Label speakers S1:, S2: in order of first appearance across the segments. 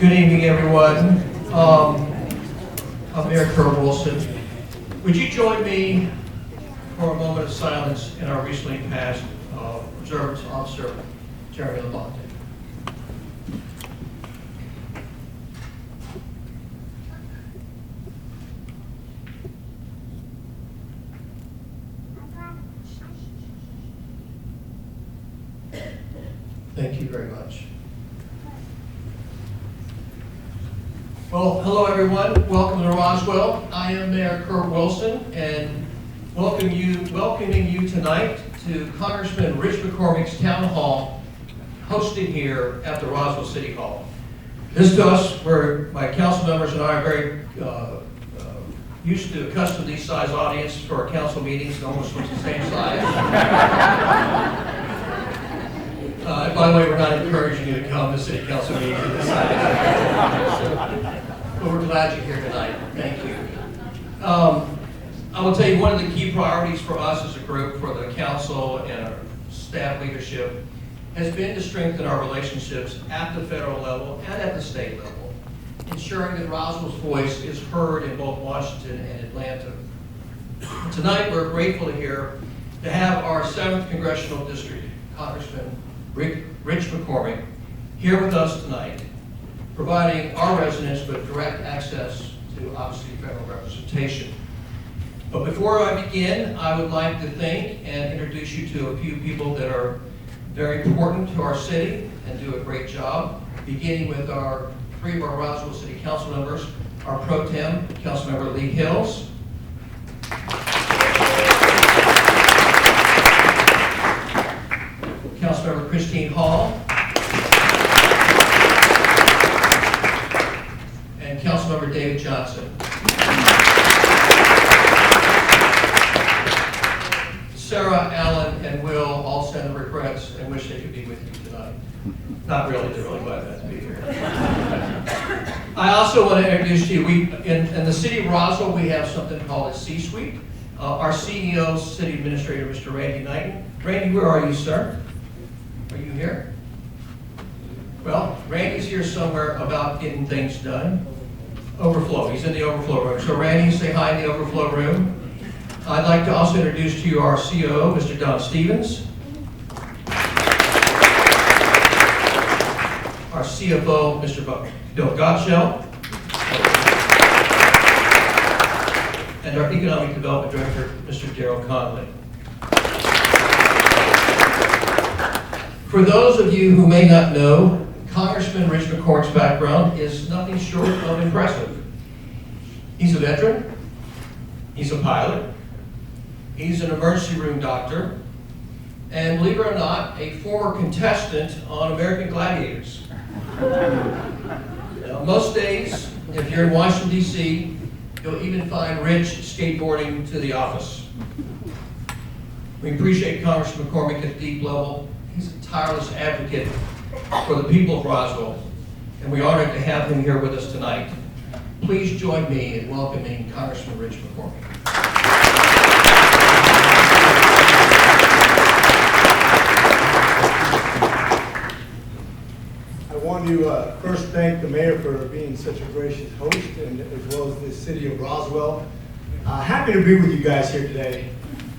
S1: Good evening, everyone. I'm Mayor Kurt Wilson. Would you join me for a moment of silence in our recently passed Observance Officer, Jeremy Lamont? Thank you very much. Well, hello everyone. Welcome to Roswell. I am Mayor Kurt Wilson, and welcoming you tonight to Congressman Rich McCormick's Town Hall, hosted here at the Roswell City Hall. This to us, where my council members and I are very used to accustomed to these size audience for our council meetings, almost looks the same size. By the way, we're not encouraging you to come to city council meetings at this size. But we're glad you're here tonight. Thank you. I will tell you, one of the key priorities for us as a group, for the council and our staff leadership, has been to strengthen our relationships at the federal level and at the state level, ensuring that Roswell's voice is heard in both Washington and Atlanta. Tonight, we're grateful to have our 7th Congressional District, Congressman Rich McCormick, here with us tonight, providing our residents with direct access to, obviously, federal representation. But before I begin, I would like to thank and introduce you to a few people that are very important to our city and do a great job, beginning with three of our Roswell City Council members, our Pro Tem, Councilmember Lee Hills, Councilmember Christine Hall, and Councilmember David Johnson. Sarah, Alan, and Will all send regrets and wish they could be with you tonight. Not really, they're really glad to be here. I also want to introduce to you, in the city of Roswell, we have something called a C-suite. Our CEO, City Administrator, Mr. Randy Knighton. Randy, where are you, sir? Are you here? Well, Randy's here somewhere about getting things done. Overflow, he's in the overflow room. So Randy, say hi in the overflow room. I'd like to also introduce to you our COO, Mr. Don Stevens. Our CFO, Mr. Bill Gottschall. And our Economic Development Director, Mr. Darrell Conley. For those of you who may not know, Congressman Rich McCormick's background is nothing short of impressive. He's a veteran, he's a pilot, he's an emergency room doctor, and believe it or not, a former contestant on American Gladiators. Most days, if you're in Washington, D.C., you'll even find Rich skateboarding to the office. We appreciate Congressman McCormick at a deep level. He's a tireless advocate for the people of Roswell, and we're honored to have him here with us tonight. Please join me in welcoming Congressman Rich McCormick.
S2: I want to first thank the mayor for being such a gracious host, and as well as the city of Roswell. Happy to be with you guys here today.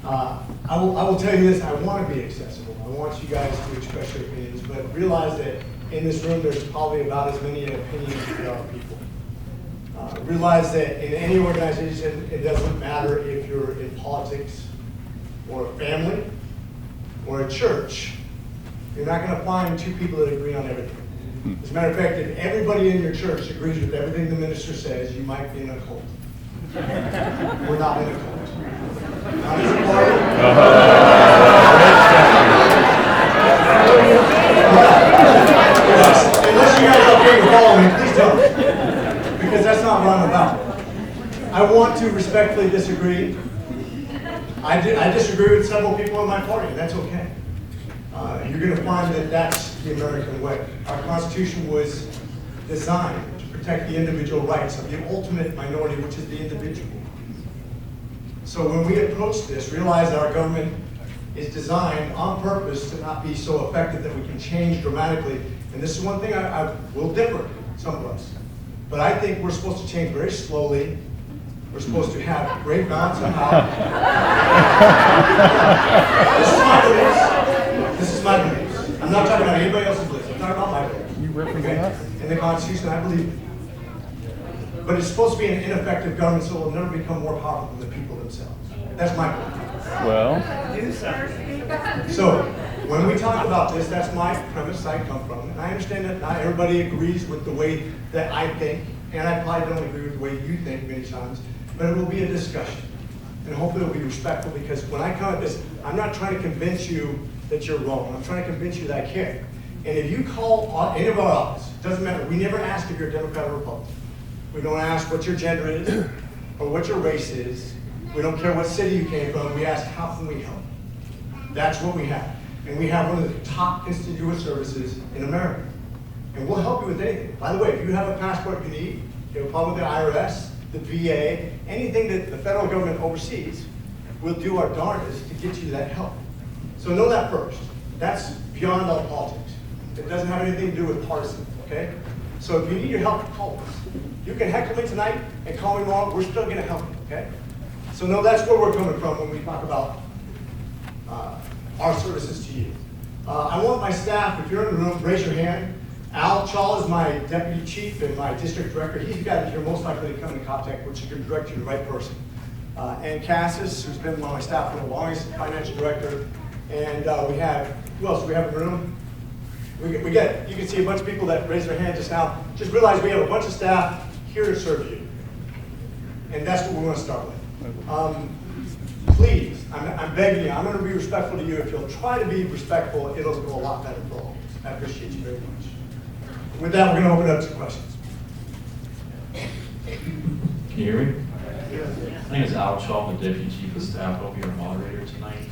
S2: I will tell you this, I want to be accessible. I want you guys to express your opinions, but realize that in this room there's probably about as many opinions as there are people. Realize that in any organization, it doesn't matter if you're in politics or a family or a church. You're not going to find two people that agree on everything. As a matter of fact, if everybody in your church agrees with everything the minister says, you might be in a cult. We're not in a cult. Not as a party. Unless you guys are okay with following me, please don't. Because that's not what I'm about. I want to respectfully disagree. I disagree with several people in my party, and that's okay. You're going to find that that's the American way. Our Constitution was designed to protect the individual rights of the ultimate minority, which is the individual. So when we approach this, realize that our government is designed on purpose to not be so effective that we can change dramatically. And this is one thing I will differ. some of us. But I think we're supposed to change very slowly. We're supposed to have great balance of power. This is my beliefs. I'm not talking about anybody else's beliefs. I'm talking about my beliefs.
S3: You represent us?
S2: In the Constitution, I believe it. But it's supposed to be an ineffective government, so it will never become more powerful than the people themselves. That's my belief.
S3: Well,
S2: So, when we talk about this, that's my premise I come from. And I understand that not everybody agrees with the way that I think, and I probably don't agree with the way you think many times, but it will be a discussion. And hopefully it will be respectful, because when I come at this, I'm not trying to convince you that you're wrong. I'm trying to convince you that I care. And if you call any of our office, it doesn't matter. We never ask if you're a Democrat or Republican. We don't ask what your gender is or what your race is. We don't care what city you came from. We ask, how can we help? That's what we have. And we have one of the top constituent services in America. And we'll help you with anything. By the way, if you have a passport you need, you have a problem with the IRS, the VA, anything that the federal government oversees, we'll do our darndest to get you that help. So know that first. That's beyond all politics. It doesn't have anything to do with partisan, okay? So if you need your help, call us. You can heckle me tonight and call me tomorrow. We're still gonna help you, okay? So know that's where we're coming from when we talk about our services to you. I want my staff, if you're in the room, raise your hand. Al Chaw is my deputy chief and my district director. He's the guy that you're most likely to come in contact with, so you can direct you to the right person. And Cassis, who's been on my staff for the longest, financial director. And we have, who else do we have in the room? We get, you can see a bunch of people that raised their hand just now. Just realize we have a bunch of staff here to serve you. And that's what we want to start with. Please, I'm begging you, I'm going to be respectful to you. If you'll try to be respectful, it'll go a lot better for all of us. I appreciate you very much. With that, we're going to open up to questions.
S4: Can you hear me? My name is Al Chaw, the Deputy Chief of Staff. I'll be your moderator tonight.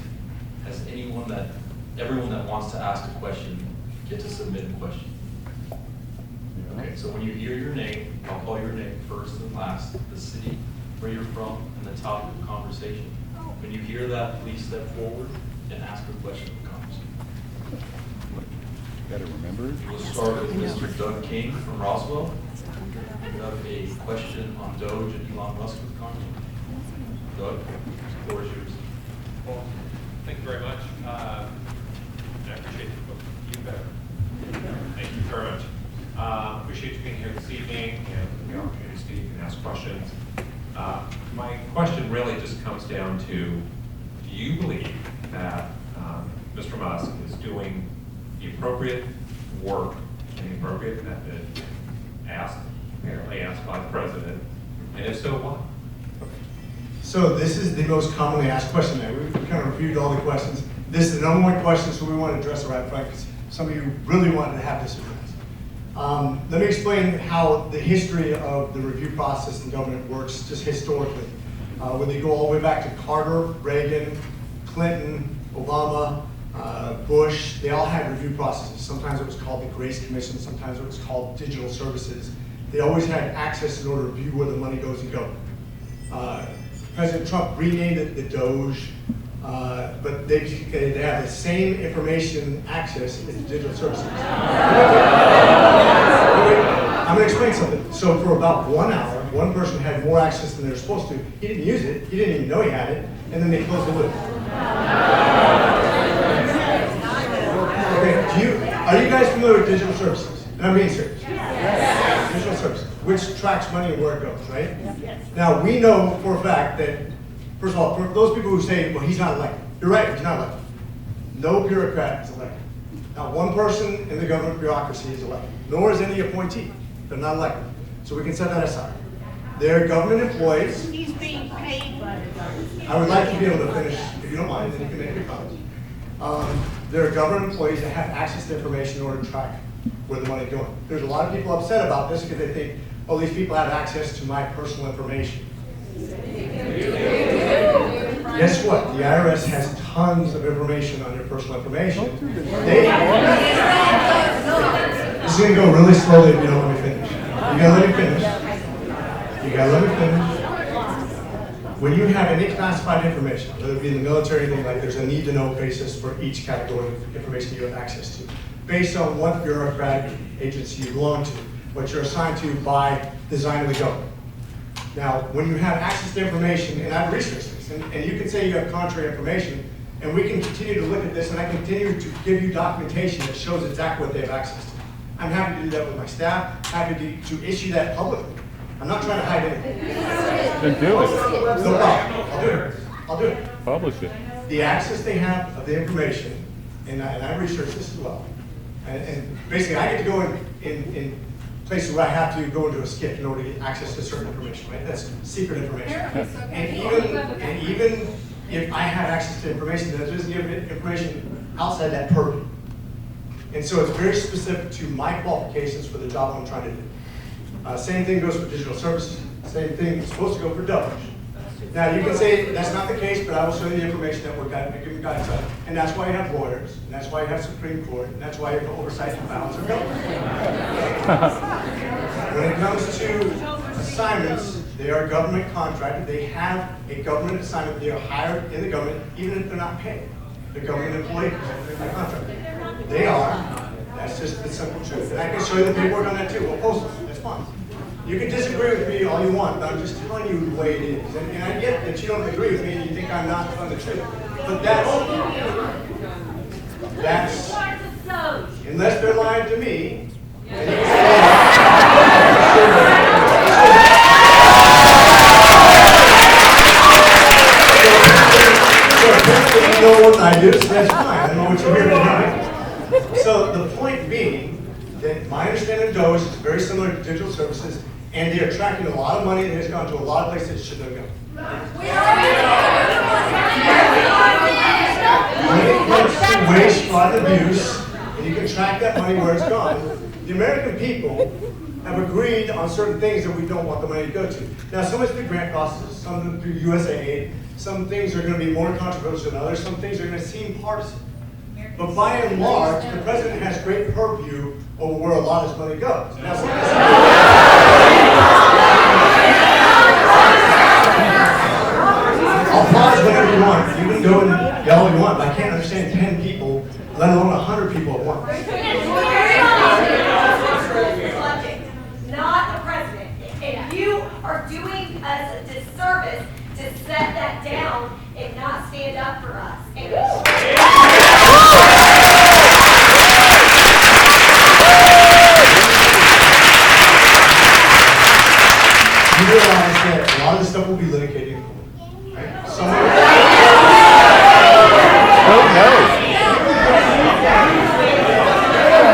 S4: Has everyone that wants to ask a question, get to submit a question. Okay, so when you hear your name, I'll call your name first and last, the city where you're from, and the topic of conversation. When you hear that, please step forward and ask a question of conversation.
S3: better remember.
S4: We'll start with Mr. Doug King from Roswell. We have a question on DOGE and Elon Musk with Congressman. Doug, the floor is yours.
S5: Well, thank you very much. I appreciate you better. Thank you very much. Appreciate you being here this evening and the opportunity to speak and ask questions. My question really just comes down to, do you believe that Mr. Musk is doing the appropriate work in the appropriate method apparently asked by the president? And if so, why?
S2: So this is the most commonly asked question there. We've kind of reviewed all the questions. This is the number one question, so we want to address it right front because some of you really wanted to have this addressed. Let me explain how the history of the review process in government works just historically. When you go all the way back to Carter, Reagan, Clinton, Obama, Bush, they all had review processes. Sometimes it was called the Grace Commission, sometimes it was called digital services. They always had access in order to review where the money goes in government. President Trump renamed it the DOGE, but they have the same information access as the digital services. I'm going to explain something. So for about 1 hour, one person had more access than they were supposed to. He didn't use it. He didn't even know he had it. And then they closed the loop. Okay, are you guys familiar with digital services? And I'm being serious. Yes. Digital services, which tracks money and where it goes, right? Yes. Now, we know for a fact that, first of all, for those people who say, well, he's not elected. You're right, he's not elected. No bureaucrat is elected. Not one person in the government bureaucracy is elected, nor is any appointee. They're not elected. So we can set that aside. They're government employees.
S6: He's being paid by the government.
S2: I would like to be able to finish, if you don't mind, then you can make your comments. They're government employees that have access to information in order to track where the money is going. There's a lot of people upset about this because they think, oh, these people have access to my personal information. Guess what? The IRS has tons of information on your personal information. This is going to go really slowly if you don't let me finish. You gotta let me finish. You gotta let me finish. When you have any classified information, whether it be in the military or anything like, there's a need-to-know basis for each category of information you have access to, based on what bureaucratic agency you belong to. what you're assigned to by design of the government. Now, when you have access to information, and I've researched this, and you can say you have contrary information, and we can continue to look at this, and I continue to give you documentation that shows exactly what they have access to. I'm happy to do that with my staff, happy to issue that publicly. I'm not trying to hide anything.
S3: Then do it.
S2: No problem, I'll do it. I'll do it.
S3: Publish it.
S2: The access they have of the information, and I researched this as well, and basically I get to go in places where I have to go into a skip in order to get access to certain information, right? That's secret information. And even if I have access to information, that doesn't give information outside that purview. And so it's very specific to my qualifications for the job I'm trying to do. Same thing goes for digital services. Same thing is supposed to go for DOGE. Now you can say that's not the case, but I will show you the information that we're giving guidance on. And that's why you have lawyers, and that's why you have Supreme Court, and that's why you have oversight and balance of government. When it comes to assignments, they are government contracted. They have a government assignment. They are hired in the government, even if they're not paid. They're government employees. They're contracted. They are. That's just the simple truth. And I can show you the paperwork on that too. We'll post it. That's fine. You can disagree with me all you want, but I'm just telling you the way it is. And I get that you don't agree with me and you think I'm not telling the truth. But that's unless they're lying to me. You know what I do, so that's fine. I know what you're here tonight. So the point being that my understanding of DOGE is very similar to digital services, and they are tracking a lot of money that has gone to a lot of places it shouldn't have gone. When it comes to waste, fraud, and abuse, and you can track that money where it's gone, the American people have agreed on certain things that we don't want the money to go to. Now, some is through grant processes, some through USAID, some things are going to be more controversial than others, some things are going to seem partisan. But by and large, the president has great purview over where a lot of his money goes. Now, I'll pause whenever you want. You can go and yell if you want, but I can't understand 10 people, let alone 100 people at once.
S6: Not the president. And you are doing us a disservice to set that down and not stand up for us. And
S2: you realize that a lot of this stuff will be litigated in court, right? Some of it.
S3: Oh, no.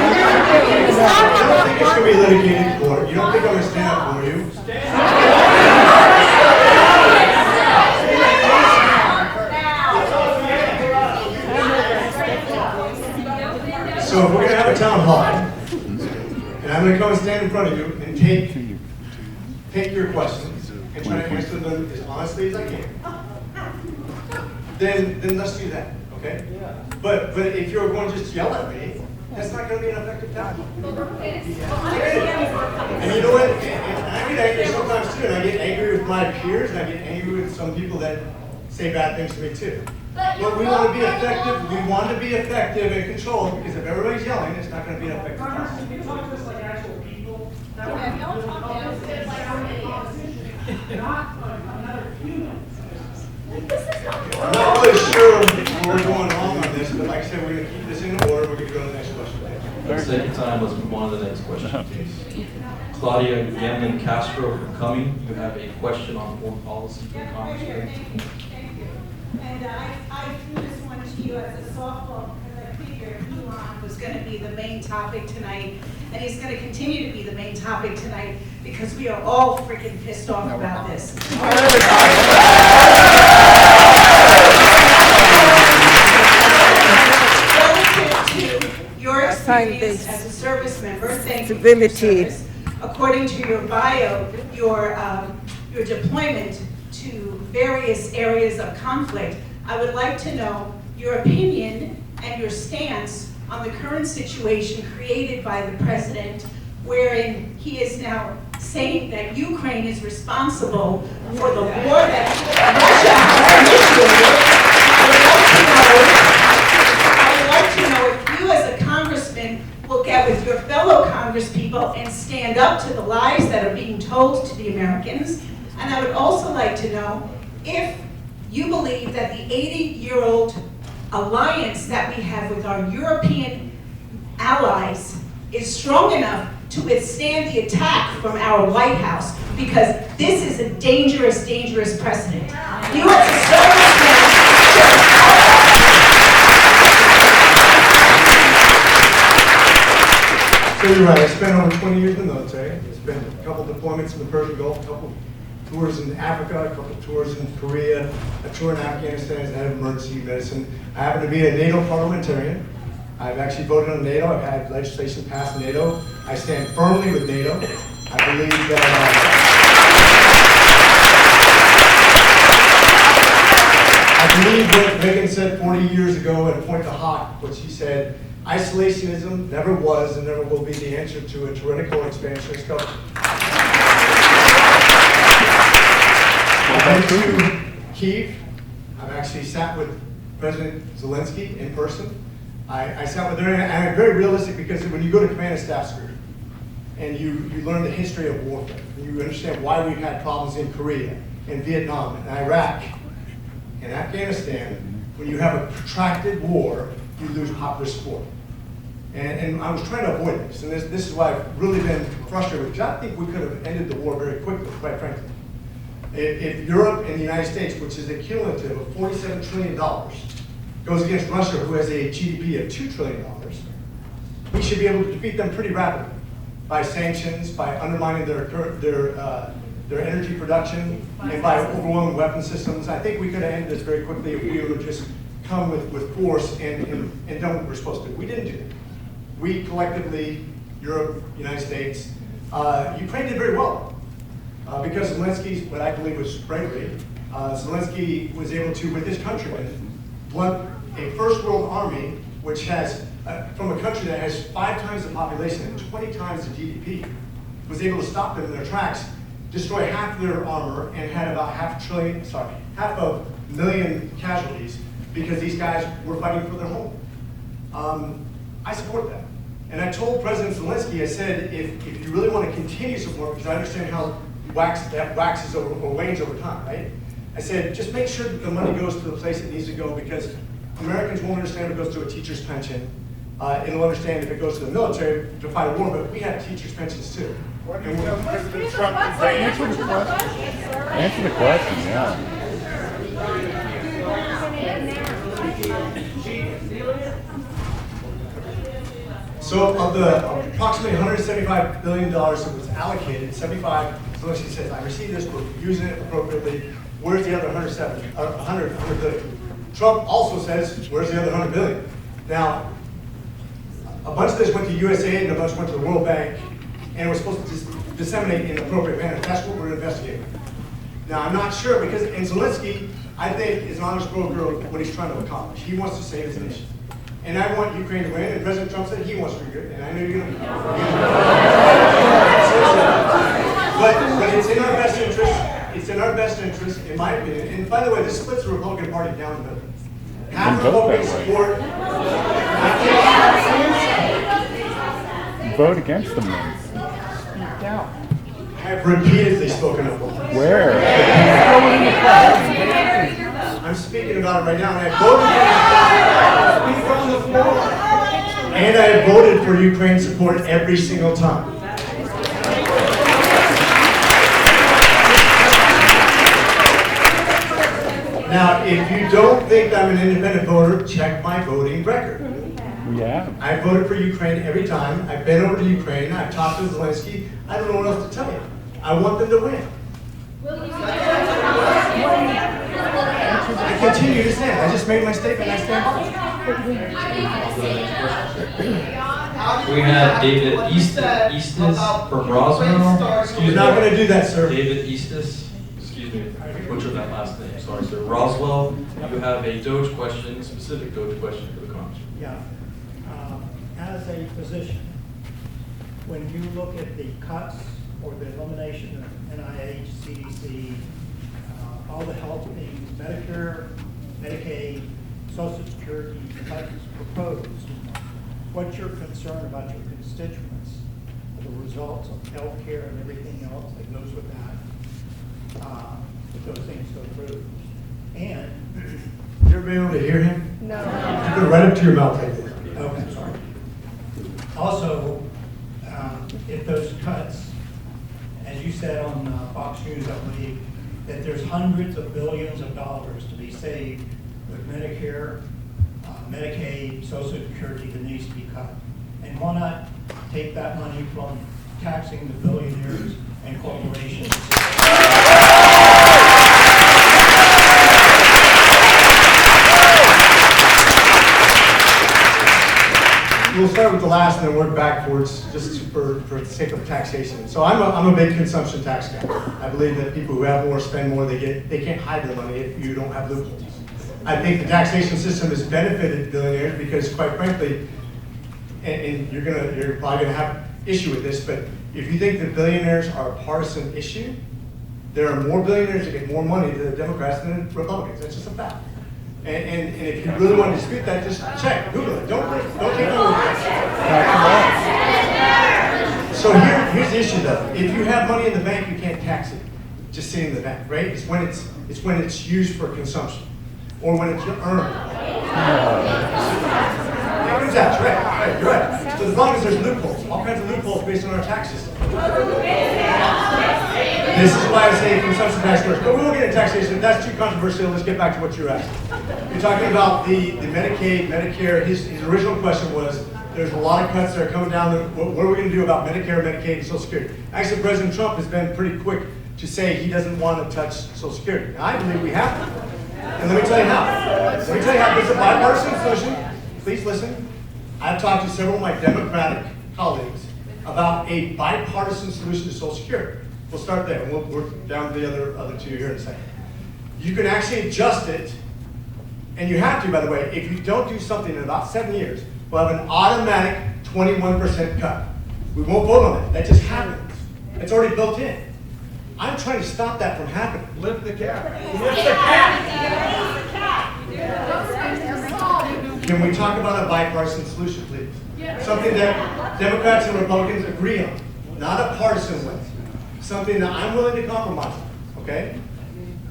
S2: You don't think it's going to be litigated in court. You don't think I'm going to stand up for you. So if we're going to have a town hall, and I'm going to come and stand in front of you and take your questions and try to answer them as honestly as I can, then let's do that, okay? But if you're going to just yell at me, that's not going to be an effective town hall. And you know what? And I get angry sometimes too, and I get angry with my peers, and I get angry with some people that say bad things to me too. But we want to be effective. We want to be effective and controlled, because if everybody's yelling, it's not going to be an effective town hall.
S7: Congressman, you talk to us like actual people. Not another human.
S2: I'm not really sure where we're going wrong on this, but like I said, we're going to keep this in order. We're going to go to the next question.
S4: For the sake of time, let's move on to the next question, please. Claudio Gamlin Castro from Cumming, you have a question on foreign policy for the Congressman.
S8: Thank you. And I threw this one to you as a softball because I figured Elon was going to be the main topic tonight, and he's going to continue to be the main topic tonight because we are all freaking pissed off about this. Relative to your experience as a service member, thank you for your service. According to your bio, your deployment to various areas of conflict, I would like to know your opinion and your stance on the current situation created by the president, wherein he is now saying that Ukraine is responsible for the war that Russia has initiated. I would like to know if you as a congressman will get with your fellow congresspeople and stand up the Americans. And I would also like to know if you believe that the 80-year-old alliance that we have with our European allies is strong enough to withstand the attack from our White House, because this is a dangerous, dangerous precedent. You as a serviceman
S2: So you're right, I spent over 20 years in the military. I spent a couple deployments in the Persian Gulf, a couple tours in Africa, a couple tours in Korea, a tour in Afghanistan as head of emergency medicine. I happen to be a NATO parliamentarian. I've actually voted on NATO. I've had legislation passed in NATO. I stand firmly with NATO. I believe that what Reagan said 40 years ago at a point to Hawk, what she said, isolationism never was and never will be the answer to a tyrannical expansionist government. I've been to Kyiv. I've actually sat with President Zelensky in person. I sat with her, and I'm very realistic, because when you go to command and staff school and you learn the history of warfare, you understand why we've had problems in Korea, in Vietnam, in Iraq, in Afghanistan. When you have a protracted war, you lose popular support. And I was trying to avoid this, and this is why I've really been frustrated with, because I think we could have ended the war very quickly, quite frankly. If Europe and the United States, which is a cumulative of $47 trillion, goes against Russia, who has a GDP of $2 trillion, we should be able to defeat them pretty rapidly by sanctions, by undermining their energy production, and by overwhelming weapon systems. I think we could have ended this very quickly if we would have just come with force and done what we're supposed to do. We didn't do that. We collectively, Europe, United States, Ukraine did very well. Because Zelensky's, what I believe was bravery, Zelensky was able to, with his countrymen, blunt a first world army, which has, from a country that has 5 times the population and 20 times the GDP, was able to stop them in their tracks, destroy half their armor, and had about half a million casualties, because these guys were fighting for their home. I support that. And I told President Zelensky, I said, if you really want to continue support, because I understand how that waxes or wanes over time, right? I said, just make sure that the money goes to the place it needs to go, because Americans won't understand if it goes to a teacher's pension, and they'll understand if it goes to the military to fight a war, but we have teachers' pensions too. And
S3: Answer the question, yeah.
S2: So of the approximately $175 billion that was allocated, 75, Zelensky says, I received this, we're using it appropriately. Where's the other 100 billion? Trump also says, where's the other 100 billion? Now, a bunch of this went to USAID and a bunch went to the World Bank, and it was supposed to disseminate in an appropriate manner. That's what we're investigating. Now, I'm not sure, because, and Zelensky, I think, is an honest broker of what he's trying to accomplish. He wants to save his nation. And I want Ukraine to win, and President Trump said he wants to win, and I know you're going to. But it's in our best interest. It's in our best interest, in my opinion. And by the way, this splits the Republican Party down the middle. Half Republicans support.
S3: Vote against them then.
S2: I have repeatedly spoken up.
S3: Where?
S2: I'm speaking about it right now, and I voted for the floor. And I have voted for Ukraine support every single time. Now, if you don't think I'm an independent voter, check my voting record.
S3: Yeah.
S2: I voted for Ukraine every time. I've been over to Ukraine. I've talked to Zelensky. I don't know what else to tell you. I want them to win. I continue to stand. I just made my statement. I stand by it.
S4: We have David Eustice from Roswell. Excuse
S2: You're not
S4: me.
S2: going to do that, sir.
S4: David Eustice. Excuse me. I butchered that last name. Sorry, sir. Roswell. You have a DOGE question, specific DOGE question for the Congressman.
S9: Yeah. As a physician, when you look at the cuts or the elimination of NIH, CDC, all the health things, Medicare, Medicaid, Social Security cuts proposed, what's your concern about your constituents the results of healthcare and everything else that goes with that, if those things go through. And,
S2: You ever been able to hear him? No. You put it right up to your mouth like this.
S9: okay, sorry. Also, if those cuts, as you said on Fox News, I believe, that there's hundreds of billions of dollars to be saved with Medicare, Medicaid, Social Security that needs to be cut. And why not take that money from taxing the billionaires and corporations?
S2: We'll start with the last and then work backwards, just for the sake of taxation. So I'm a big consumption tax guy. I believe that people who have more spend more. They can't hide their money if you don't have loopholes. I think the taxation system has benefited billionaires because, quite frankly, and you're probably gonna have issue with this, but if you think that billionaires are a partisan issue, there are more billionaires that get more money to the Democrats than the Republicans. That's just a fact. And if you really want to dispute that, just check, Google it. Don't take my word for it. So here's the issue though. If you have money in the bank, you can't tax it. Just sitting in the bank, right? It's when it's used for consumption, or when it's earned. That's right. You're right. So as long as there's loopholes, all kinds of loopholes based on our tax system. This is why I say consumption tax first. But we won't get into taxation. That's too controversial. Let's get back to what you're asking. You're talking about the Medicaid, Medicare. His original question was, there's a lot of cuts that are coming down. What are we going to do about Medicare, Medicaid, and Social Security? Actually, President Trump has been pretty quick to say he doesn't want to touch Social Security. Now, I believe we have to. And let me tell you how. Let me tell you how. It's a bipartisan solution. Please listen. I've talked to several of my Democratic colleagues about a bipartisan solution to Social Security. We'll start there, and we'll work down to the other two here in a second. You can actually adjust it, and you have to, by the way. If you don't do something in about 7 years, we'll have an automatic 21% cut. We won't vote on it. That just happens. It's already built in. I'm trying to stop that from happening.
S10: Lift the cap.
S2: Can we talk about a bipartisan solution, please? Something that Democrats and Republicans agree on, not a partisan way. Something that I'm willing to compromise on, okay?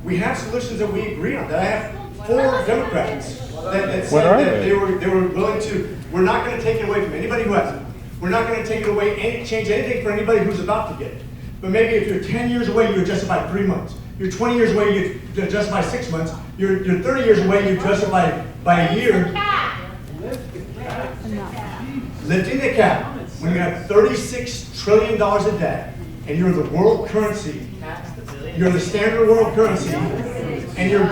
S2: We have solutions that we agree on, that I have 4 Democrats that said that they were willing to. We're not going to take it away from anybody who hasn't. We're not going to take it away, change anything for anybody who's about to get it. But maybe if you're 10 years away, you adjust it by 3 months. You're 20 years away, you adjust by 6 months. You're 30 years away, you adjust it by a year. Lifting the cap. When you have $36 trillion of debt, and you're the world currency, you're the standard world currency, and you're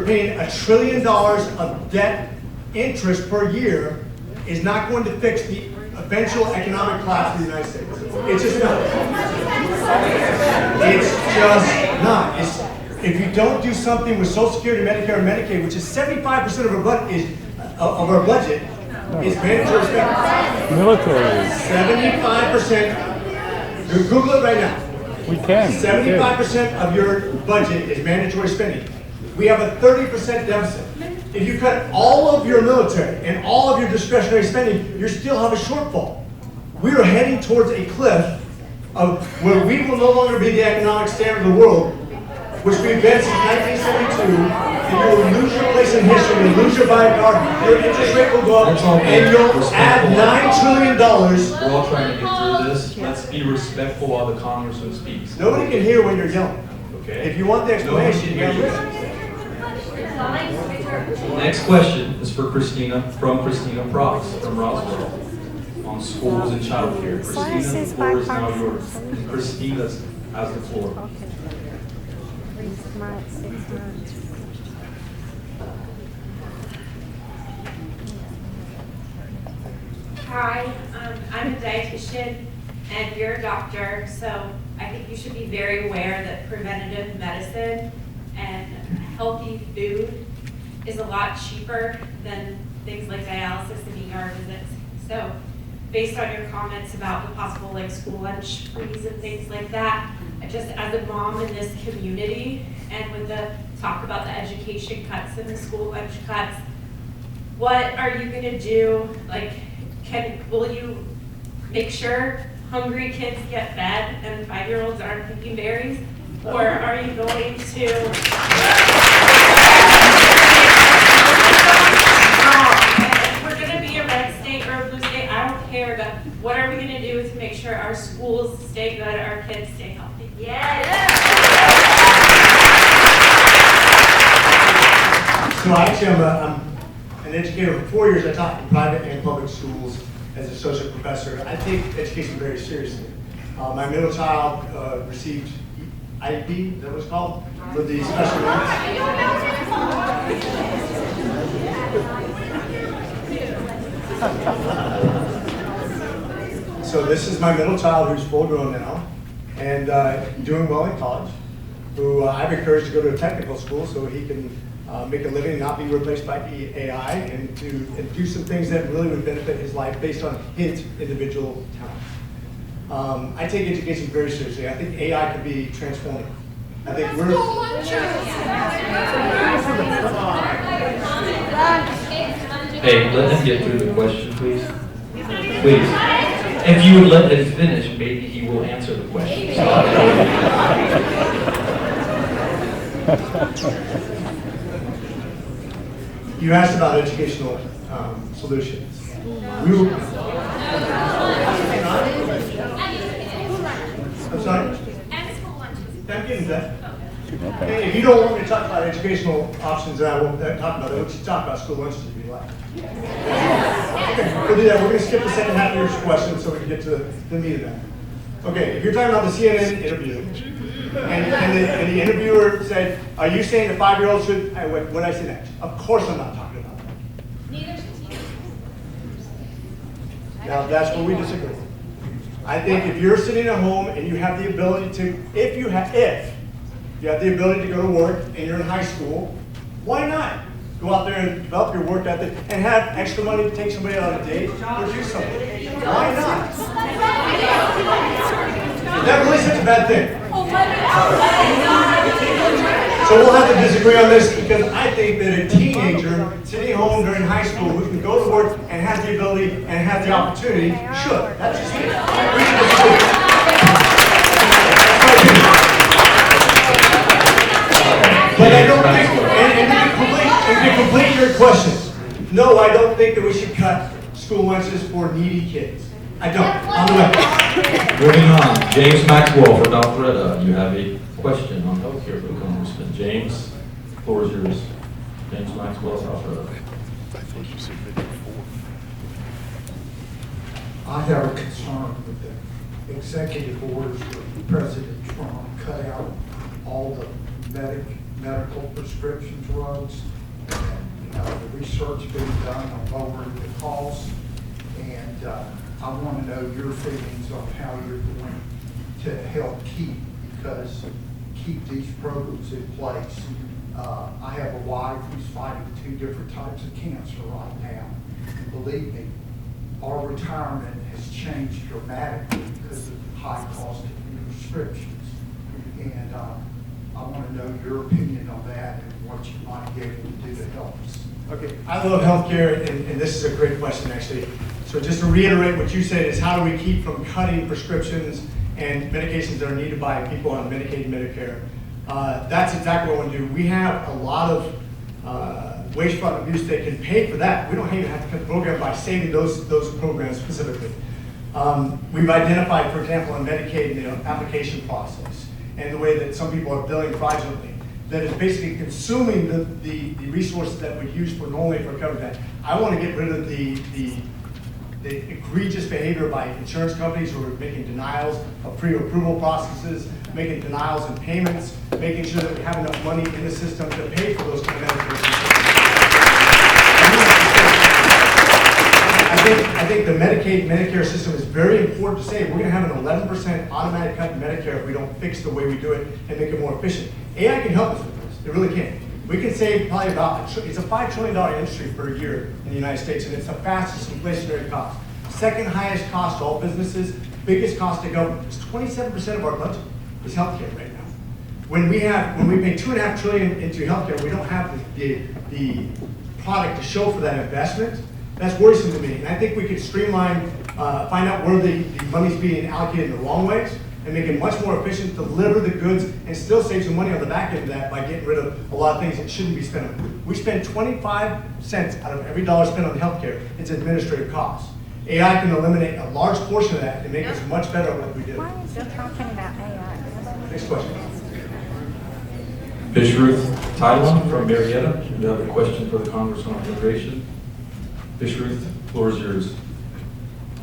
S2: paying $1 trillion of debt interest per year, is not going to fix the eventual economic collapse of the United States. It's just not. It's just not. If you don't do something with Social Security, Medicare, and Medicaid, which is 75% of our budget, is mandatory spending.
S3: Military.
S2: 75%. Google it right now.
S3: We can.
S2: 75% of your budget is mandatory spending. We have a 30% deficit. If you cut all of your military and all of your discretionary spending, you still have a shortfall. We are heading towards a cliff of where we will no longer be the economic standard of the world, which we've been since 1972, and you will lose your place in history, you'll lose your buying power, your interest rate will go up, and you'll add $9 trillion.
S4: We're all trying to get through this. Let's be respectful while the Congressman speaks.
S2: Nobody can hear when you're yelling.
S4: Okay.
S2: If you want the explanation, you gotta listen.
S4: Next question is for Christina, from Christina Provost from Roswell, on schools and childcare. Christina, the floor is now yours. Christina has the floor.
S11: Hi, I'm a dietitian and you're a doctor, so I think you should be very aware that preventative medicine and healthy food is a lot cheaper than things like dialysis and ER visits. So based on your comments about the possible like school lunch freeze and things like that, just as a mom in this community and with the talk about the education cuts and the school lunch cuts, what are you gonna do? Like, will you make sure hungry kids get fed and 5-year-olds aren't picking berries? Or are you going to? If we're gonna be a red state or a blue state, I don't care, but what are we gonna do to make sure our schools stay good, our kids stay healthy?
S2: So actually, I'm an educator for 4 years. I taught in private and public schools as an associate professor. I take education very seriously. My middle child received IEP, is that what it's called? For the special needs. So this is my middle child who's full grown now and doing well in college, who I've encouraged to go to a technical school so he can make a living and not be replaced by AI, and do some things that really would benefit his life based on his individual talents. I take education very seriously. I think AI can be transformative. I think we're...
S4: Hey, let him get through the question, please. Please. If you would let him finish, maybe he will answer the question.
S2: You asked about educational solutions. I'm sorry? I'm getting that. Hey, if you don't want me to talk about educational options, then I won't talk about it. Let's talk about school lunches if you like. Okay, we'll do that. We're going to skip the second half of your question so we can get to the meat of that. Okay, if you're talking about the CNN interview, and the interviewer said, "Are you saying the 5-year-old should?" What did I say next? Of course, I'm not talking about that.
S6: Neither should he.
S2: Now that's where we disagree. I think if you're sitting at home and you have the ability to, if you have the ability to go to work and you're in high school, why not go out there and develop your work ethic and have extra money to take somebody on a date or do something? Why not? Is that really such a bad thing? So we'll have to disagree on this, because I think that a teenager sitting home during high school who can go to work and has the ability and has the opportunity should. That's just it. We should disagree. But I don't think, and to complete your question, no, I don't think that we should cut school lunches for needy kids. I don't. On the way.
S4: Moving on, James Maxwell for Alpharetta. You have a question on healthcare for the Congressman. James, the floor is yours. James Maxwell, Alpharetta.
S3: I think you submitted 4.
S10: I have a concern with the executive orders where President Trump cut out all the medical prescription drugs, and the research being done on lowering the cost. And I want to know your feelings on how you're going to help keep these programs in place. I have a wife who's fighting 2 different types of cancer right now. And believe me, our retirement has changed dramatically because of the high cost of prescriptions. And I want to know your opinion on that and what you might be able to do to help us.
S2: Okay, I love healthcare, and this is a great question, actually. So just to reiterate what you said is, how do we keep from cutting prescriptions and medications that are needed by people on Medicaid and Medicare? That's exactly what we want to do. We have a lot of waste, fraud, and abuse that can pay for that. We don't even have to cut the program by saving those programs specifically. We've identified, for example, in Medicaid, application process and the way that some people are billing fraudulently, that is basically consuming the resources that we use for normally for coverage that. I want to get rid of the egregious behavior by insurance companies who are making denials of pre-approval processes, making denials in payments, making sure that we have enough money in the system to pay for those kind of medications. I think the Medicaid, Medicare system is very important to say. We're going to have an 11% automatic cut in Medicare if we don't fix the way we do it and make it more efficient. AI can help us with this. It really can. We can save probably it's a $5 trillion industry per year in the United States, and it's the fastest inflationary cost. Second highest cost to all businesses, biggest cost to government. It's 27% of our budget is healthcare right now. When we pay $2.5 trillion into healthcare, we don't have the product to show for that investment. That's worrisome to me. And I think we could streamline, find out where the money's being allocated in the wrong ways and make it much more efficient, deliver the goods, and still save some money on the back end of that by getting rid of a lot of things that shouldn't be spent on. We spend 25 cents out of every dollar spent on healthcare. It's administrative costs. AI can eliminate a large portion of that and make us much better at what we do.
S12: Why is he talking about AI?
S2: Next question.
S4: Vishruth Taiwan from Marietta. You have a question for the Congressman on immigration. Vishruth, floor is yours.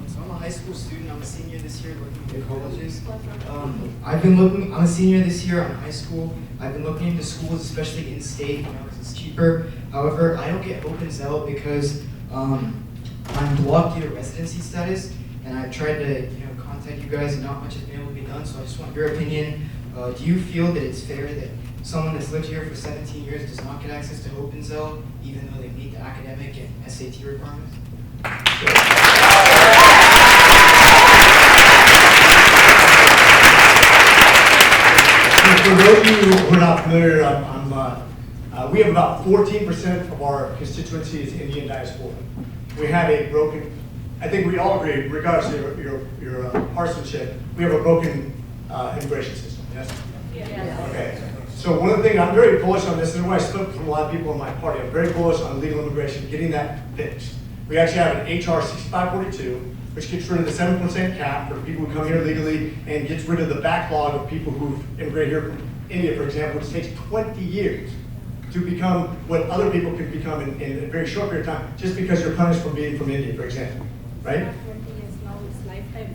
S13: So I'm a high school student. I'm a senior this year working in colleges. I'm a senior this year. I'm in high school. I've been looking into schools, especially in state, because it's cheaper. However, I don't get open Zell because I'm blocked due to residency status, and I've tried to contact you guys, and not much has been able to be done. So I just want your opinion. Do you feel that it's fair that someone that's lived here for 17 years does not get access to open Zell, even though they meet the academic and SAT requirements?
S2: For those of you who are not familiar, we have about 14% of our constituency is Indian diaspora. We have a broken, I think we all agree, regardless of your partisanship, we have a broken immigration system, yes?
S12: Yes.
S2: Okay. So one of the things, I'm very bullish on this, and I split from a lot of people in my party, I'm very bullish on legal immigration, getting that fixed. We actually have an HR 6542, which gets rid of the 7% cap for people who come here legally and gets rid of the backlog of people who've immigrated here from India, for example, which takes 20 years to become what other people can become in a very short period of time, just because you're punished for being from India, for example, right?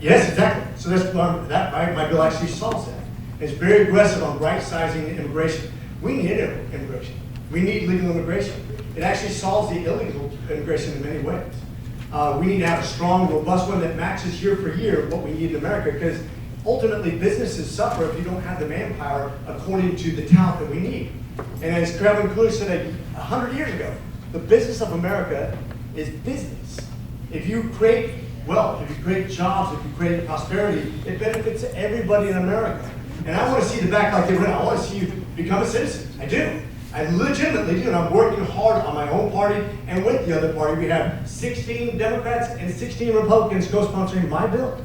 S2: Yes, exactly. So that's my bill actually solves that. It's very aggressive on right-sizing immigration. We need immigration. We need legal immigration. It actually solves the illegal immigration in many ways. We need to have a strong, robust one that matches year for year what we need in America, because ultimately businesses suffer if you don't have the manpower according to the talent that we need. And as Kevin Coolidge said 100 years ago, the business of America is business. If you create wealth, if you create jobs, if you create prosperity, it benefits everybody in America. And I want to see the backlog get rid of. I want to see you become a citizen. I do. I legitimately do. And I'm working hard on my own party and with the other party. We have 16 Democrats and 16 Republicans co-sponsoring my bill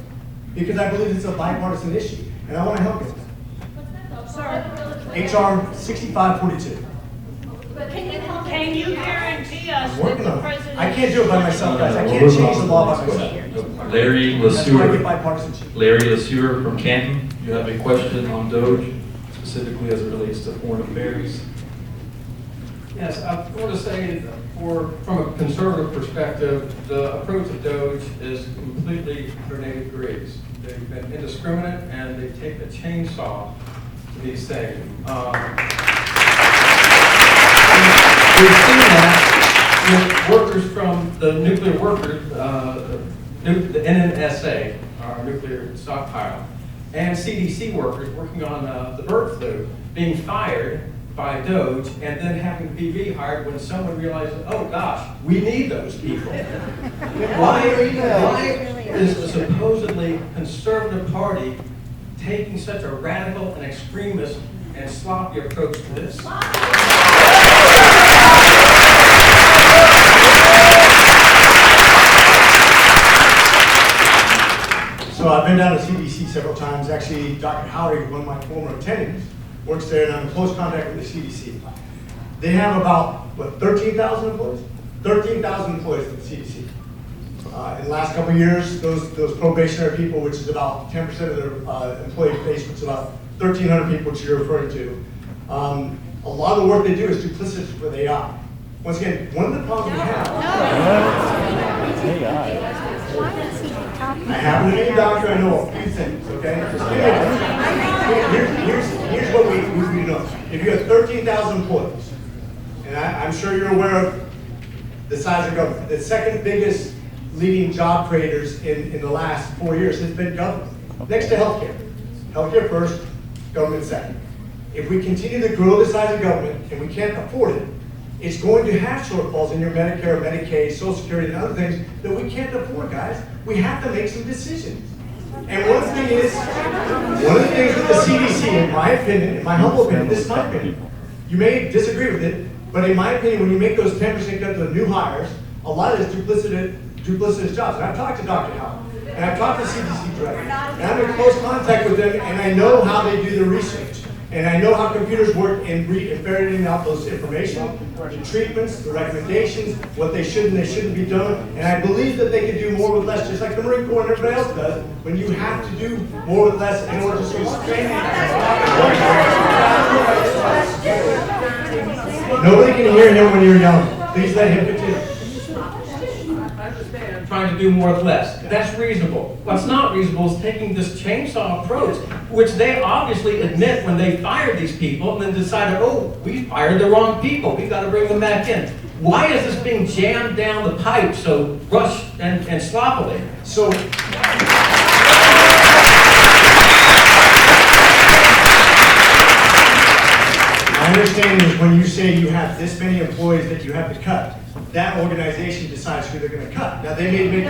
S2: because I believe it's a bipartisan issue. And I want to help you. HR 6542.
S7: Can you guarantee us
S2: I'm
S7: that
S2: working
S7: the
S2: on it.
S7: president?
S2: I can't do it by myself, guys. I can't change the law by myself.
S4: Larry
S2: That's why I get
S4: Lesueur.
S2: bipartisanship.
S4: Larry Lesueur from Canton. You have a question on DOGE, specifically as it relates to foreign affairs.
S1: Yes, I want to say that from a conservative perspective, the approach of DOGE is completely 180 degrees. They've been indiscriminate and they take the chainsaw to these things. We've seen that with workers from the nuclear workers, the NNSA, our nuclear stockpile, and CDC workers working on the bird flu being fired by DOGE and then having to be rehired when someone realizes, oh gosh, we need those people. Why is the supposedly conservative party taking such a radical and extremist and sloppy approach to this?
S2: So I've been down to CDC several times. Actually, Dr. Howard, one of my former attendings, works there, and I'm in close contact with the CDC. They have about, 13,000 employees? 13,000 employees at the CDC. In the last couple of years, those probationary people, which is about 10% of their employee base, which is about 1,300 people, which you're referring to, a lot of the work they do is duplicitous with AI. Once again, one of the problems we have. I happen to be a doctor, I know a few things, okay? Here's what we know. If you have 13,000 employees, and I'm sure you're aware of the size of government, the second biggest leading job creators in the last 4 years has been government. Next to healthcare. Healthcare first, government second. If we continue to grow the size of government and we can't afford it, it's going to have shortfalls in your Medicare, Medicaid, Social Security, and other things that we can't afford, guys. We have to make some decisions. And one thing is, one of the things with the CDC, in my opinion, in my humble opinion, this is my opinion, you may disagree with it, but in my opinion, when you make those 10% cuts to new hires, a lot of this duplicitous jobs. And I've talked to Dr. Howell, and I've talked to CDC director, and I'm in close contact with them, and I know how they do their research. And I know how computers work in ferreting out those information, the treatments, the recommendations, what they should and they shouldn't be done. And I believe that they can do more with less, just like the Marine Corps and everybody else does, when you have to do more with less in order to sustain it. Nobody can hear him when you're yelling. Please let him continue.
S1: Trying to do more with less. That's reasonable. What's not reasonable is taking this chainsaw approach, which they obviously admit when they fired these people and then decided, oh, we fired the wrong people. We've got to bring them back in. Why is this being jammed down the pipe so rushed and sloppily?
S2: So, my understanding is when you say you have this many employees that you have to cut, that organization decides who they're going to cut. Now, they may make...